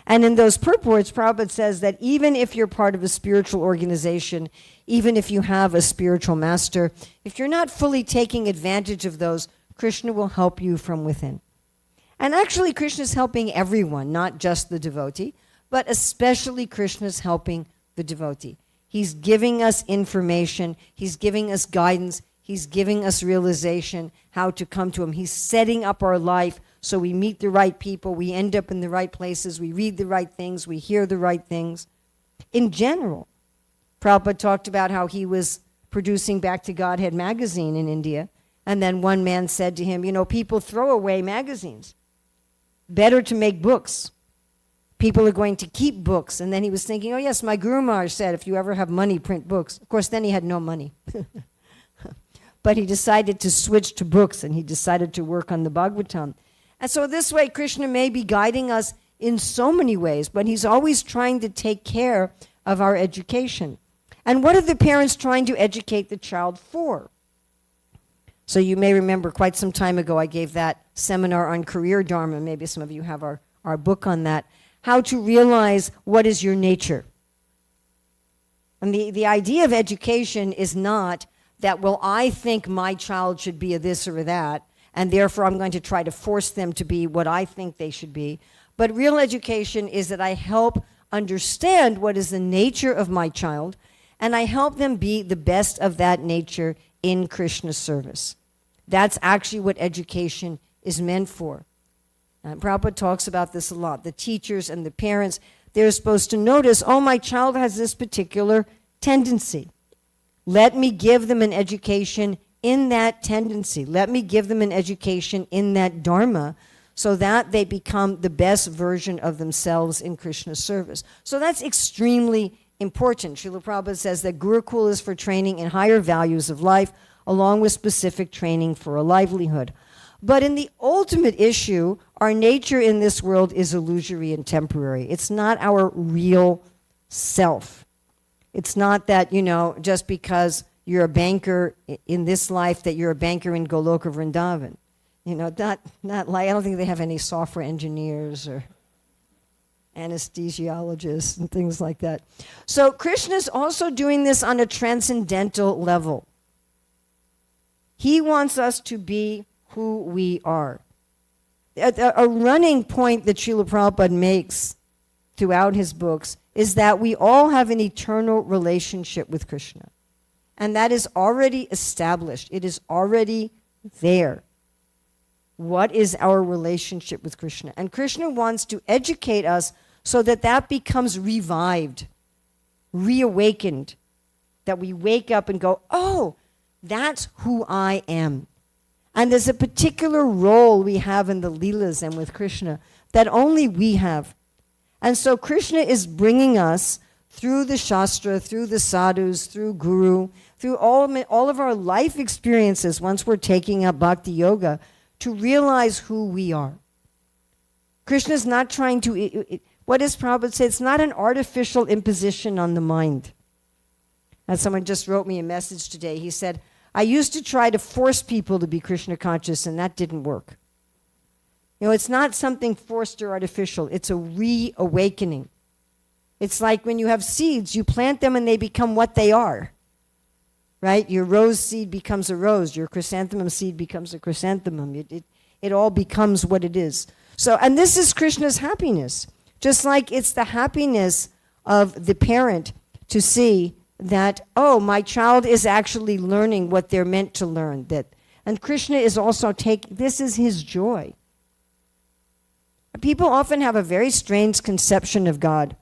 And in those purports, Prabhupada says that even if you're part of a spiritual organization, even if you have a spiritual master, if you're not fully taking advantage of those, Krishna will help you from within. And actually, Krishna's helping everyone, not just the devotee, but especially Krishna's helping the devotee. He's giving us information, he's giving us guidance, he's giving us realization how to come to him. He's setting up our life so we meet the right people, we end up in the right places, we read the right things, we hear the right things. In general, Prabhupada talked about how he was producing Back to Godhead magazine in India, and then one man said to him, people throw away magazines. Better to make books. People are going to keep books. And then he was thinking, oh yes, my Guru Maharaj said, if you ever have money, print books. Of course, then he had no money. But he decided to switch to books, and he decided to work on the Bhagavatam. And so this way, Krishna may be guiding us in so many ways, but he's always trying to take care of our education. And what are the parents trying to educate the child for? So you may remember quite some time ago, I gave that seminar on career dharma. Maybe some of you have our book on that. How to realize what is your nature. And the idea of education is not that, well, I think my child should be a this or a that, and therefore I'm going to try to force them to be what I think they should be. But real education is that I help understand what is the nature of my child, and I help them be the best of that nature in Krishna service. That's actually what education is meant for. And Prabhupada talks about this a lot. The teachers and the parents, they're supposed to notice, oh, my child has this particular tendency. Let me give them an education in that tendency. Let me give them an education in that dharma so that they become the best version of themselves in Krishna service. So that's extremely important. Srila Prabhupada says that Gurukul is for training in higher values of life, along with specific training for a livelihood. But in the ultimate issue, our nature in this world is illusory and temporary. It's not our real self. It's not that, just because you're a banker in this life, that you're a banker in Goloka Vrindavan. Not like, I don't think they have any software engineers or anesthesiologists and things like that. So Krishna's also doing this on a transcendental level. He wants us to be who we are. A running point that Srila Prabhupada makes throughout his books is that we all have an eternal relationship with Krishna. And that is already established. It is already there. What is our relationship with Krishna? And Krishna wants to educate us so that that becomes revived, reawakened, that we wake up and go, oh, that's who I am. And there's a particular role we have in the Leelas and with Krishna that only we have. And so Krishna is bringing us through the Shastra, through the sadhus, through Guru, through all of our life experiences once we're taking up bhakti yoga to realize who we are. Krishna's not trying to, what does Prabhupada say? It's not an artificial imposition on the mind. And someone just wrote me a message today. He said, I used to try to force people to be Krishna conscious, and that didn't work. It's not something forced or artificial. It's a reawakening. It's like when you have seeds, you plant them and they become what they are. Right? Your rose seed becomes a rose. Your chrysanthemum seed becomes a chrysanthemum. It all becomes what it is. So, and this is Krishna's happiness. Just like it's the happiness of the parent to see that, oh, my child is actually learning what they're meant to learn. And Krishna is also this is his joy. People often have a very strange conception of God.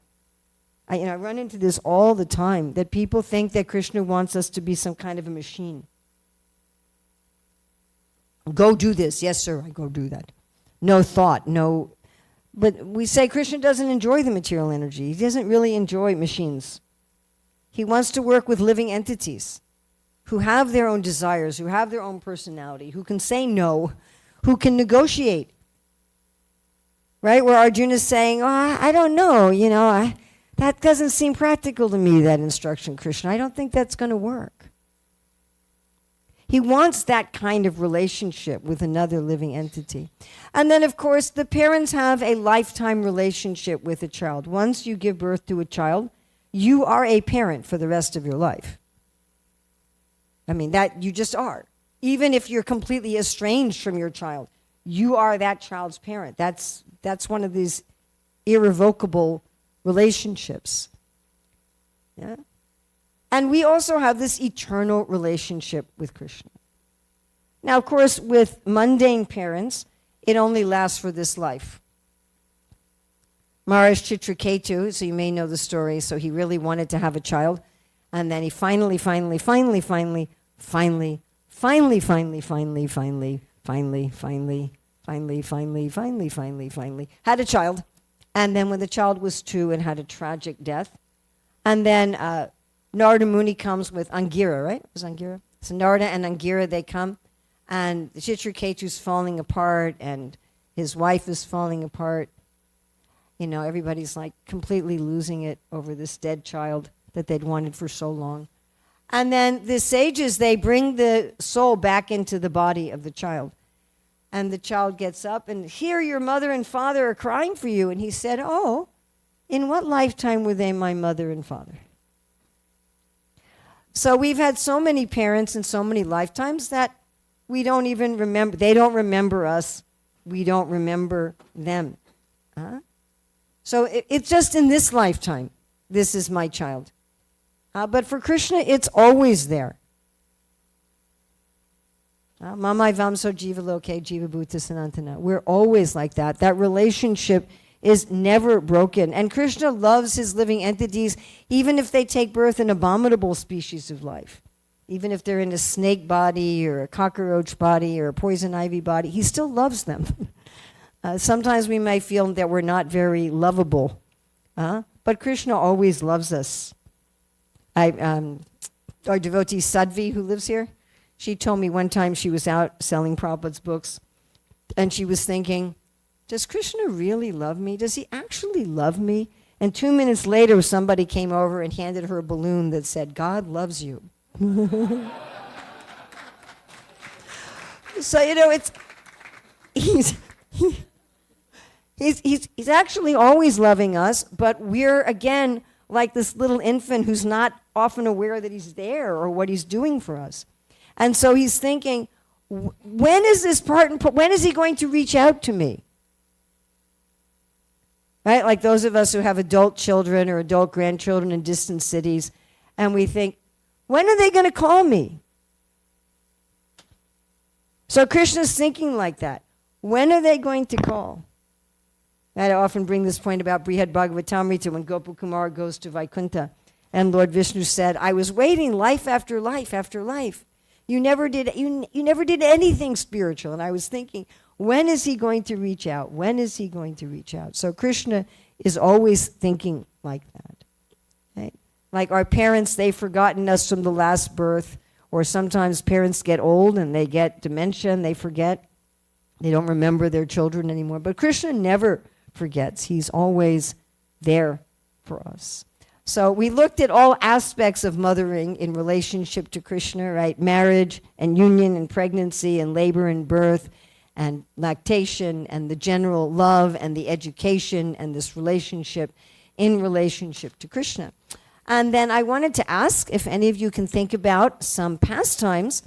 I run into this all the time, that people think that Krishna wants us to be some kind of a machine. Go do this. Yes, sir, I go do that. No thought, no. But we say Krishna doesn't enjoy the material energy. He doesn't really enjoy machines. He wants to work with living entities who have their own desires, who have their own personality, who can say no, who can negotiate. Right? Where Arjuna is saying, oh, I don't know, that doesn't seem practical to me, that instruction, Krishna. I don't think that's going to work. He wants that kind of relationship with another living entity. And then, of course, the parents have a lifetime relationship with a child. Once you give birth to a child, you are a parent for the rest of your life. That you just are. Even if you're completely estranged from your child, you are that child's parent. That's one of these irrevocable relationships. Yeah? And we also have this eternal relationship with Krishna. Now, of course, with mundane parents, it only lasts for this life. Maharaj Chitraketu, so you may know the story, so he really wanted to have a child, and then he finally had a child. And then when the child was 2 and had a tragic death, and then Narada Muni comes with Angira, right? It was Angira? So Narada and Angira, they come, and Chitraketu's falling apart, and his wife is falling apart. Everybody's like completely losing it over this dead child that they'd wanted for so long. And then the sages, they bring the soul back into the body of the child. And the child gets up, and here your mother and father are crying for you. And he said, oh, in what lifetime were they my mother and father? So we've had so many parents in so many lifetimes that we don't even remember. They don't remember us. We don't remember them. So it's just in this lifetime, this is my child. But for Krishna, it's always there. Mamai vamso jiva loke jiva bhuta sanantana. We're always like that. That relationship is never broken. And Krishna loves his living entities, even if they take birth in abominable species of life. Even if they're in a snake body or a cockroach body or a poison ivy body, he still loves them. Sometimes we may feel that we're not very lovable, but Krishna always loves us. Our devotee Sadhvi, who lives here, she told me one time she was out selling Prabhupada's books, and she was thinking, does Krishna really love me? Does he actually love me? And 2 minutes later, somebody came over and handed her a balloon that said, God loves you. So, he's actually always loving us, but we're, again, like this little infant who's not often aware that he's there or what he's doing for us. And so he's thinking, when is he going to reach out to me? Right? Like those of us who have adult children or adult grandchildren in distant cities, and we think, when are they going to call me? So Krishna's thinking like that. When are they going to call? I often bring this point about Brihad Bhagavatamrita when Gopakumar goes to Vaikuntha. And Lord Vishnu said, I was waiting life after life after life. You never did anything spiritual. And I was thinking, when is he going to reach out? When is he going to reach out? So Krishna is always thinking like that. Right? Like our parents, they've forgotten us from the last birth. Or sometimes parents get old and they get dementia and they forget. They don't remember their children anymore. But Krishna never forgets. He's always there for us. So we looked at all aspects of mothering in relationship to Krishna, right? Marriage and union and pregnancy and labor and birth and lactation and the general love and the education and this relationship in relationship to Krishna. And then I wanted to ask if any of you can think about some pastimes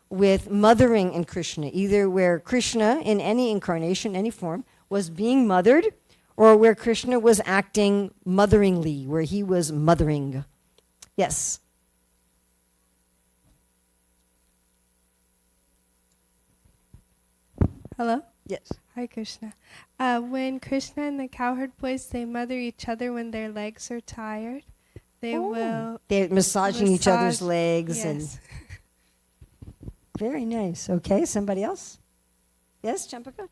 with mothering in Krishna, either where Krishna in any incarnation, any form, was being mothered, or where Krishna was acting motheringly, where he was mothering. Yes? Hello? Yes. Hi, Krishna. When Krishna and the cowherd boys, they mother each other when their legs are tired. They're massaging each other's legs. Yes. And very nice. Okay, somebody else? Yes, Champaka?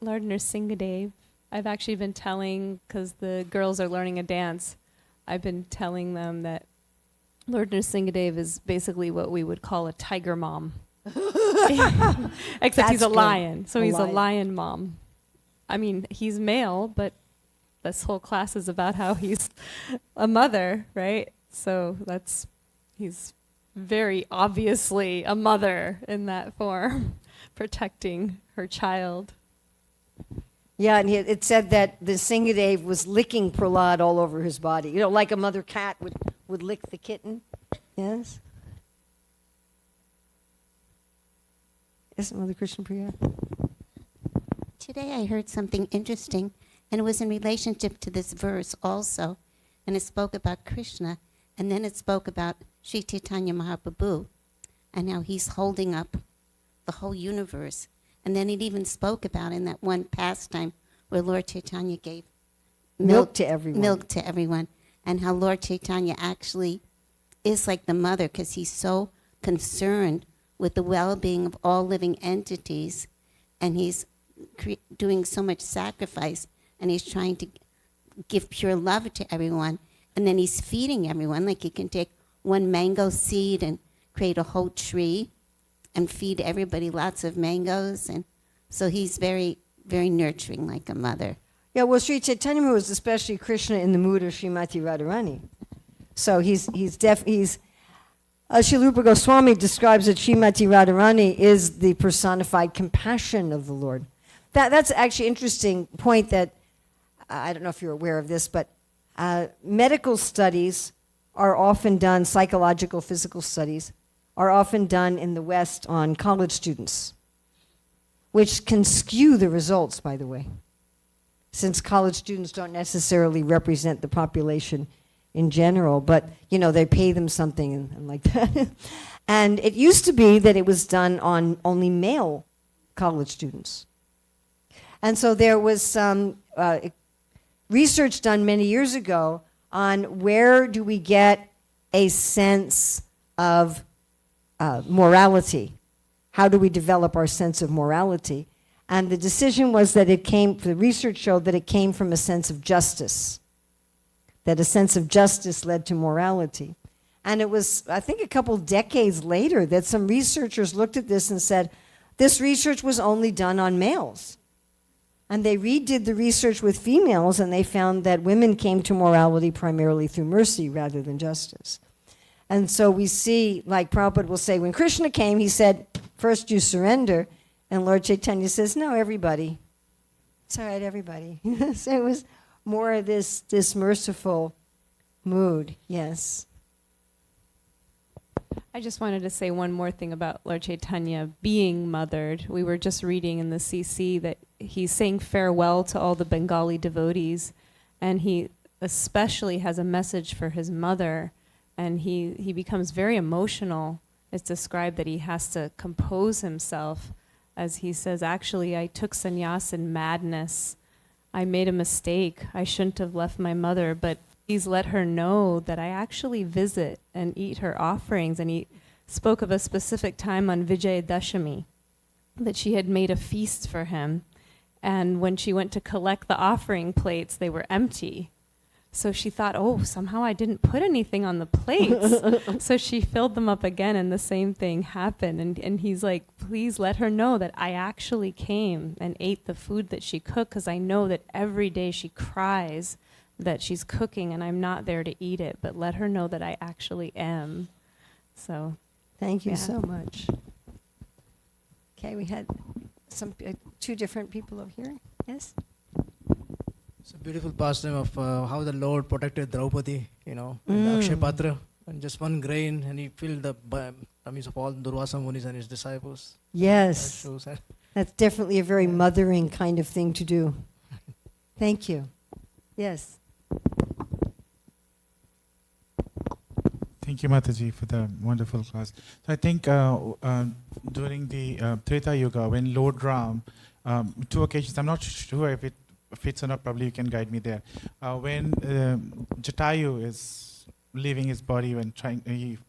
Lord Nrsingadev, I've actually been telling, because the girls are learning a dance, I've been telling them that Lord Nrsingadev is basically what we would call a tiger mom. Except he's a lion, so he's a lion mom. I mean, he's male, but this whole class is about how he's a mother, right? So he's very obviously a mother in that form, protecting her child. Yeah, and it said that the Singadev was licking Prahlad all over his body. Like a mother cat would lick the kitten. Yes? Yes, Mother Krishna Priya? Today I heard something interesting, and it was in relationship to this verse also. And it spoke about Krishna, and then it spoke about Sri Chaitanya Mahaprabhu, and how he's holding up the whole universe. And then it even spoke about in that one pastime where Lord Chaitanya gave Milk to everyone. Milk to everyone. And how Lord Chaitanya actually is like the mother, because he's so concerned with the well-being of all living entities, and he's doing so much sacrifice, and he's trying to give pure love to everyone. And then he's feeding everyone, like he can take one mango seed and create a whole tree and feed everybody lots of mangoes. And so he's very, very nurturing, like a mother. Yeah, well, Sri Chaitanya was especially Krishna in the mood of Srimati Radharani. So Srila Rupa Goswami describes that Srimati Radharani is the personified compassion of the Lord. That's actually an interesting point that, I don't know if you're aware of this, but medical studies are often done, psychological, physical studies, are often done in the West on college students. which can skew the results, by the way, since college students don't necessarily represent the population in general, but, they pay them something and like that. And it used to be that it was done on only male college students. And so there was some research done many years ago on where do we get a sense of morality. How do we develop our sense of morality? And the decision was that the research showed that it came from a sense of justice, that a sense of justice led to morality. And it was, I think, a couple decades later that some researchers looked at this and said, this research was only done on males. And they redid the research with females, and they found that women came to morality primarily through mercy rather than justice. And so we see, like Prabhupada will say, when Krishna came, he said, first you surrender. And Lord Chaitanya says, no, everybody. It's all right, everybody. So it was more of this merciful mood, yes. I just wanted to say one more thing about Lord Chaitanya being mothered. We were just reading in the CC that he's saying farewell to all the Bengali devotees, and he especially has a message for his mother, and he becomes very emotional. It's described that he has to compose himself, as he says, actually, I took sannyas in madness. I made a mistake. I shouldn't have left my mother, but please let her know that I actually visit and eat her offerings. And he spoke of a specific time on Vijayadashami that she had made a feast for him. And when she went to collect the offering plates, they were empty. So she thought, oh, somehow I didn't put anything on the plates. So she filled them up again, and the same thing happened. And he's like, please let her know that I actually came and ate the food that she cooked, because I know that every day she cries that she's cooking and I'm not there to eat it, but let her know that I actually am. So thank you so much. Okay, we had two different people over here. Yes? It's a beautiful pastime of how the Lord protected Draupadi, in the Akshay Patra, and just one grain, and he filled the tummies of all Durvasa Munis and his disciples. Yes. That shows that. That's definitely a very mothering kind of thing to do. Thank you. Yes. Thank you, Mataji, for the wonderful class. So I think during the Treta Yuga, when Lord Ram, two occasions, I'm not sure if it fits or not, probably you can guide me there. When Jatayu is leaving his body when trying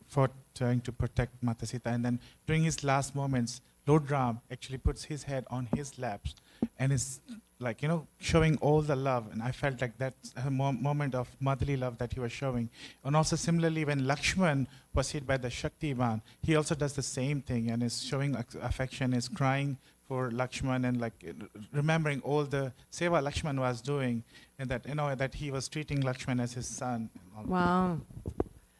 to protect Mata Sita, and then during his last moments, Lord Ram actually puts his head on his laps and is like, showing all the love. And I felt like that's a moment of motherly love that he was showing. And also similarly, when Lakshman was hit by the Shaktiman, he also does the same thing and is showing affection, is crying for Lakshman and like remembering all the seva Lakshman was doing, and that, that he was treating Lakshman as his son. Wow.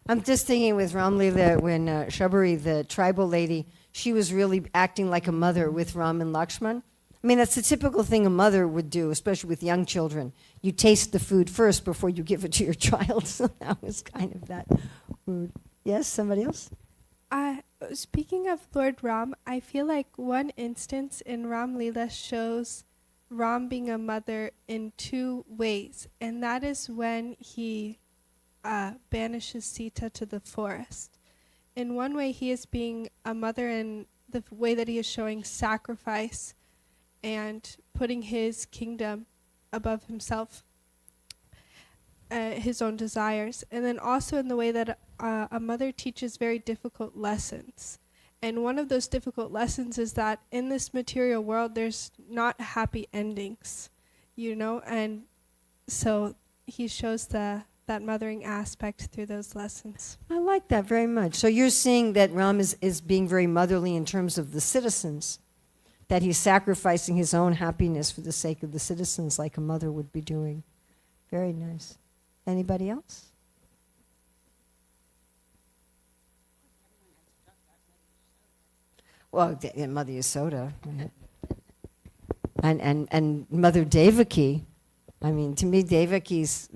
I'm just thinking with Ram Leela, when Shabari, the tribal lady, she was really acting like a mother with Ram and Lakshman. I mean, that's the typical thing a mother would do, especially with young children. You taste the food first before you give it to your child. So that was kind of that food. Yes, somebody else? Speaking of Lord Ram, I feel like one instance in Ram Leela shows Ram being a mother in two ways, and that is when he banishes Sita to the forest. In one way, he is being a mother in the way that he is showing sacrifice and putting his kingdom above himself, his own desires. And then also in the way that a mother teaches very difficult lessons. And one of those difficult lessons is that in this material world, there's not happy endings, and so he shows that mothering aspect through those lessons. I like that very much. So you're seeing that Ram is being very motherly in terms of the citizens, that he's sacrificing his own happiness for the sake of the citizens like a mother would be doing. Very nice. Anybody else? Well, Mother Yasoda. And Mother Devaki. I mean, to me, Devaki's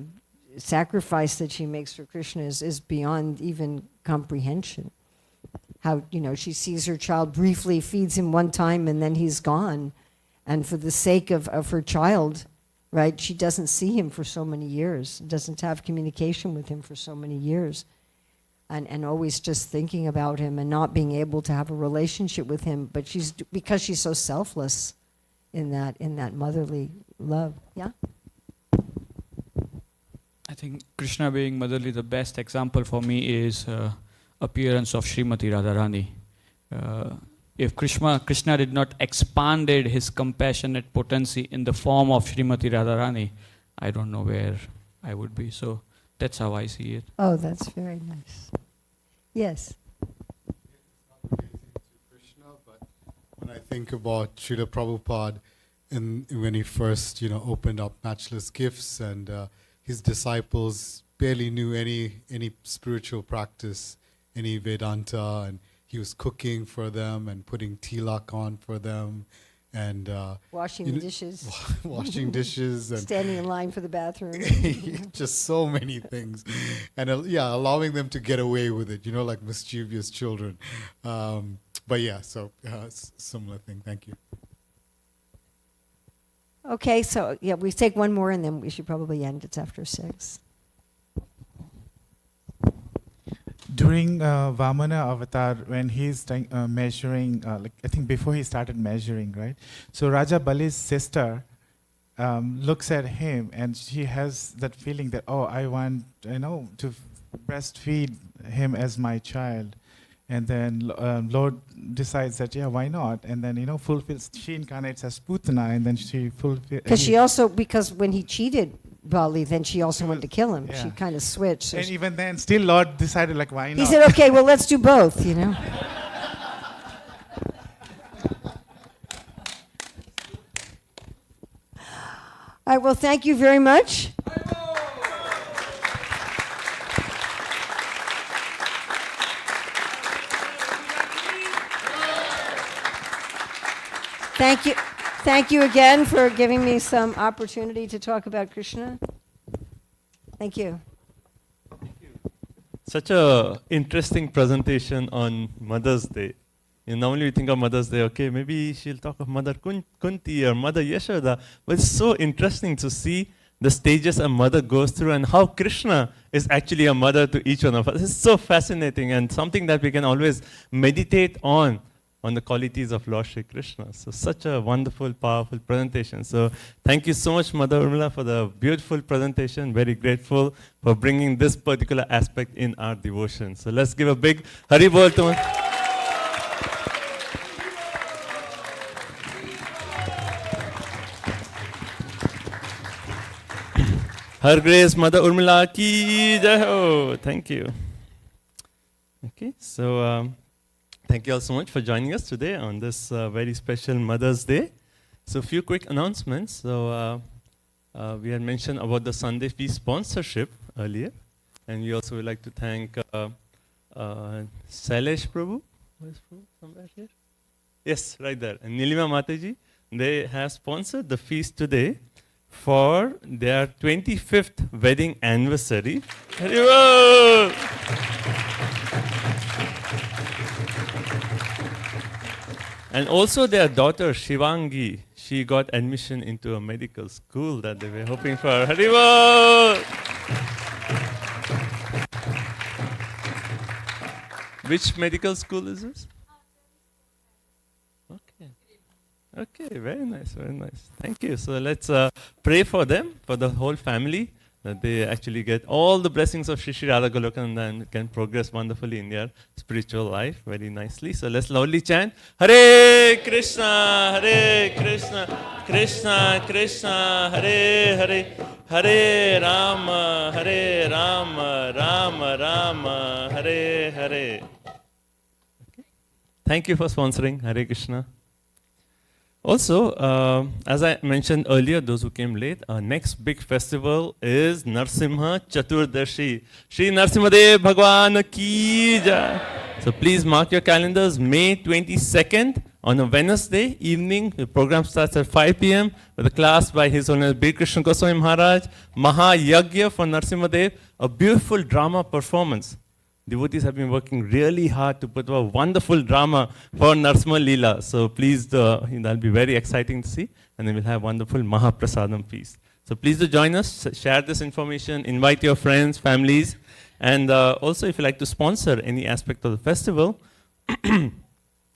sacrifice that she makes for Krishna is beyond even comprehension. how, she sees her child briefly, feeds him one time, and then he's gone. And for the sake of her child, right, she doesn't see him for so many years, doesn't have communication with him for so many years. And always just thinking about him and not being able to have a relationship with him, but because she's so selfless in that motherly love. Yeah? I think Krishna being motherly, the best example for me is appearance of Srimati Radharani. If Krishna did not expanded his compassionate potency in the form of Srimati Radharani, I don't know where I would be. So that's how I see it. Oh, that's very nice. Yes. Krishna, but when I think about Srila Prabhupada, and when he first, opened up Matchless Gifts, and his disciples barely knew any spiritual practice, any Vedanta, and he was cooking for them and putting tilak on for them, and Washing the dishes. washing dishes, and Standing in line for the bathroom. just so many things, and allowing them to get away with it, like mischievous children. But yeah, so similar thing. Thank you. Okay, so we take one more and then we should probably end. It's after 6. During Vamana avatar, when he's measuring, I think before he started measuring, right? So Raja Bali's sister looks at him and she has that feeling that, oh, I want, to breastfeed him as my child. And then Lord decides that, why not? And then, fulfills, she incarnates as Putana, and then she fulfills. Because when he cheated Bali, then she also wanted to kill him. Yeah. She kind of switched. So And even then, still Lord decided, why not? he said, okay, well, let's do both, All right, well, thank you very much. Thank you again for giving me some opportunity to talk about Krishna. Thank you. Such a interesting presentation on Mother's Day. Normally we think of Mother's Day, okay, maybe she'll talk of Mother Kunti or Mother Yashoda, but it's so interesting to see the stages a mother goes through and how Krishna is actually a mother to each one of us. It's so fascinating and something that we can always meditate on the qualities of Lord Shri Krishna. So such a wonderful, powerful presentation. So thank you so much, Mother Urmila, for the beautiful presentation. Very grateful for bringing this particular aspect in our devotion. So let's give a big Hari Bol to Her Grace Mother Urmila ki jai ho. Thank you. Okay, so thank you all so much for joining us today on this very special Mother's Day. So a few quick announcements. So we had mentioned about the Sunday Feast sponsorship earlier. And we also would like to thank Sailesh Prabhu. Where is Prabhu? Somewhere here? Yes, right there. And Nilima Mataji. They have sponsored the feast today for their 25th wedding anniversary. Haribol! And also their daughter Shivangi, she got admission into a medical school that they were hoping for. Haribol! Which medical school is this? Okay. Okay, very nice, very nice. Thank you. So let's pray for them, for the whole family, that they actually get all the blessings of Shri Shri Radha Goloka and then can progress wonderfully in their spiritual life very nicely. So let's loudly chant, Hare Krishna, Hare Krishna, Krishna Krishna, Hare Hare, Hare Rama, Hare Rama, Rama Rama, Hare Hare. Okay. Thank you for sponsoring Hare Krishna. Also, as I mentioned earlier, those who came late, our next big festival is Narsimha Chaturdashi. Shri Narsimhadev Bhagwan ki jai. So please mark your calendars, May 22nd on a Wednesday evening. The program starts at 5 p.m. with a class by His Holiness Bir Krishna Goswami Maharaj, Maha Yagya for Narsimhadev, a beautiful drama performance devotees have been working really hard to put a wonderful drama for Narsima Leela. So please, that'll be very exciting to see. And then we'll have wonderful Mahaprasadam feast. So please do join us, share this information, invite your friends, families. And also, if you like to sponsor any aspect of the festival,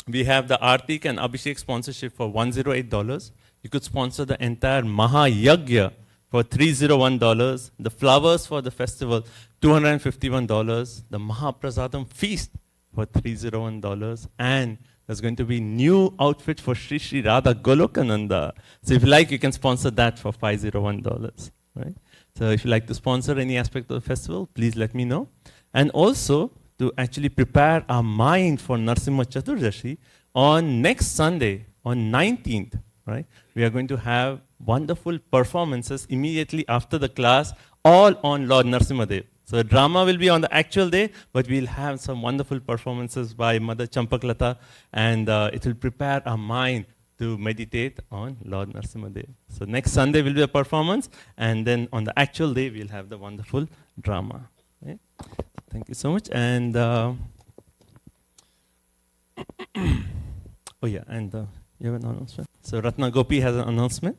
we have the Artik and Abhishek sponsorship for $108. You could sponsor the entire Mahayagya for $301. The flowers for the festival, $251. The Mahaprasadam feast for $301. And there's going to be new outfit for Sri Sri Radha Golokananda. So if you like, you can sponsor that for $501. Right? So if you like to sponsor any aspect of the festival, please let me know. And also, to actually prepare our mind for Narsimha Chaturdashi, on next Sunday, on 19th, right, we are going to have wonderful performances immediately after the class, all on Lord Narsimha Dev. So the drama will be on the actual day, but we'll have some wonderful performances by Mother Champaklata, and it will prepare our mind to meditate on Lord Narsimha Dev. So next Sunday will be a performance, and then on the actual day, we'll have the wonderful drama. Right? Thank you so much. And oh yeah, and you have an announcement. So Ratna Gopi has an announcement.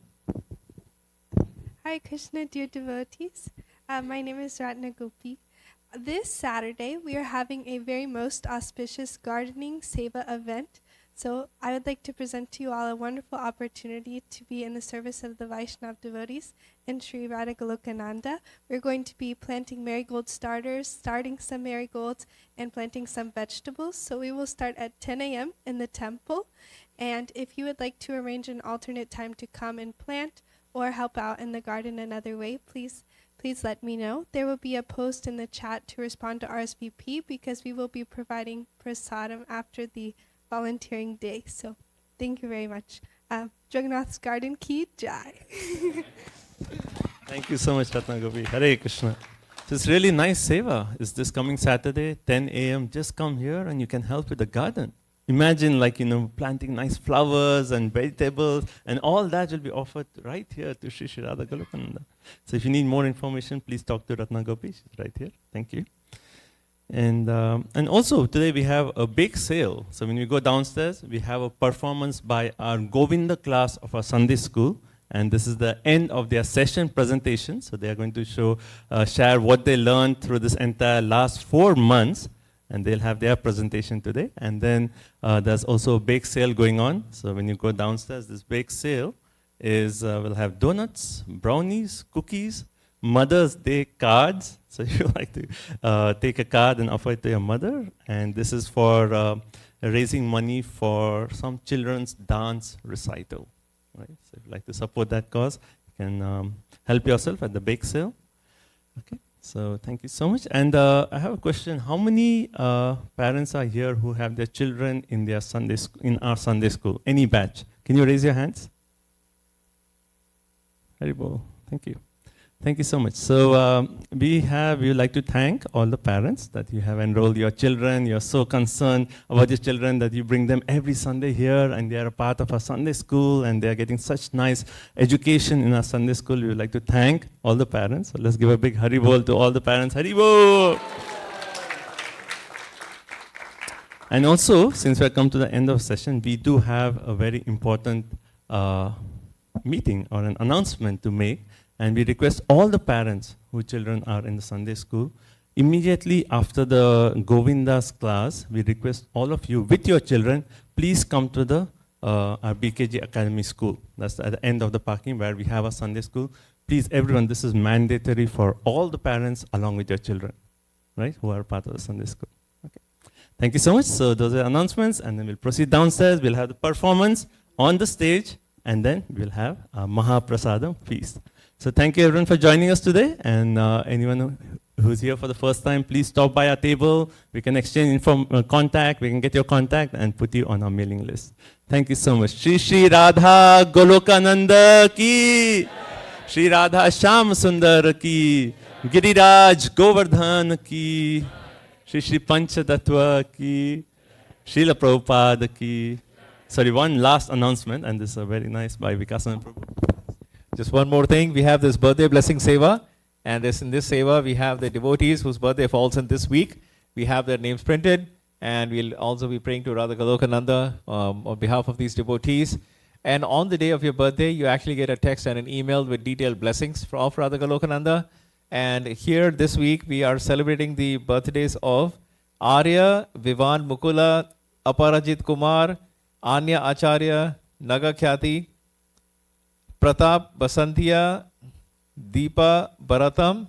Hi, Krishna, dear devotees. My name is Ratna Gopi. This Saturday, we are having a very most auspicious gardening seva event. So I would like to present to you all a wonderful opportunity to be in the service of the Vaishnav devotees in Sri Radha Golokananda. We're going to be planting marigold starters, starting some marigolds, and planting some vegetables. So we will start at 10 a.m. in the temple. And if you would like to arrange an alternate time to come and plant or help out in the garden another way, please let me know. There will be a post in the chat to respond to RSVP because we will be providing prasadam after the volunteering day. So thank you very much. Jagannath's Garden Ki Jai. Thank you so much, Ratna Gopi. Hare Krishna. So it's really nice seva. It's this coming Saturday, 10 a.m. Just come here and you can help with the garden. Imagine planting nice flowers and vegetables, and all that will be offered right here to Sri Sri Radha Golokananda. So if you need more information, please talk to Ratna Gopi. She's right here. Thank you. And also today we have a big sale. So when you go downstairs, we have a performance by our Govinda class of our Sunday school. And this is the end of their session presentation. So they are going to share what they learned through this entire last 4 months. And they'll have their presentation today. And then there's also a bake sale going on. So when you go downstairs, this bake sale is, we'll have donuts, brownies, cookies, Mother's Day cards. So if you like to take a card and offer it to your mother. And this is for raising money for some children's dance recital. Right? So if you like to support that cause, you can help yourself at the bake sale. Okay. So thank you so much. And I have a question. How many parents are here who have their children in their in our Sunday school? Any batch? Can you raise your hands? Haribol. Thank you. Thank you so much. So we would like to thank all the parents that you have enrolled your children. You're so concerned about your children that you bring them every Sunday here, and they are a part of our Sunday school, and they are getting such nice education in our Sunday school. We would like to thank all the parents. So let's give a big Haribol to all the parents. Haribol! And also, since we have come to the end of the session, we do have a very important meeting or an announcement to make. And we request all the parents whose children are in the Sunday school, immediately after the Govinda's class, we request all of you with your children, please come to the our BKG Academy School. That's at the end of the parking where we have a Sunday school. Please, everyone, this is mandatory for all the parents along with your children, right, who are part of the Sunday school. Okay. Thank you so much. So those are announcements, and then we'll proceed downstairs. We'll have the performance on the stage, and then we'll have a Mahaprasadam feast. So thank you everyone for joining us today, and anyone who's here for the first time, please stop by our table. We can exchange contact, we can get your contact and put you on our mailing list. Thank you so much. Shri Shri Radha Golokananda ki, Shri Radha Sham Sundar ki, Giriraj Govardhan ki, Shri Shri Panchatattva ki, Srila Prabhupada ki. Sorry, one last announcement, and this is a very nice by Vikasan Prabhu. Just one more thing, we have this birthday blessing seva, and in this seva we have the devotees whose birthday falls in this week, We have their names printed, and we'll also be praying to Radha Golokananda on behalf of these devotees. And on the day of your birthday, you actually get a text and an email with detailed blessings of Radha Golokananda. And here this week, we are celebrating the birthdays of Arya, Vivan Mukula, Aparajit Kumar, Anya Acharya, Naga Khyati, Pratap Basantia, Deepa Bharatam,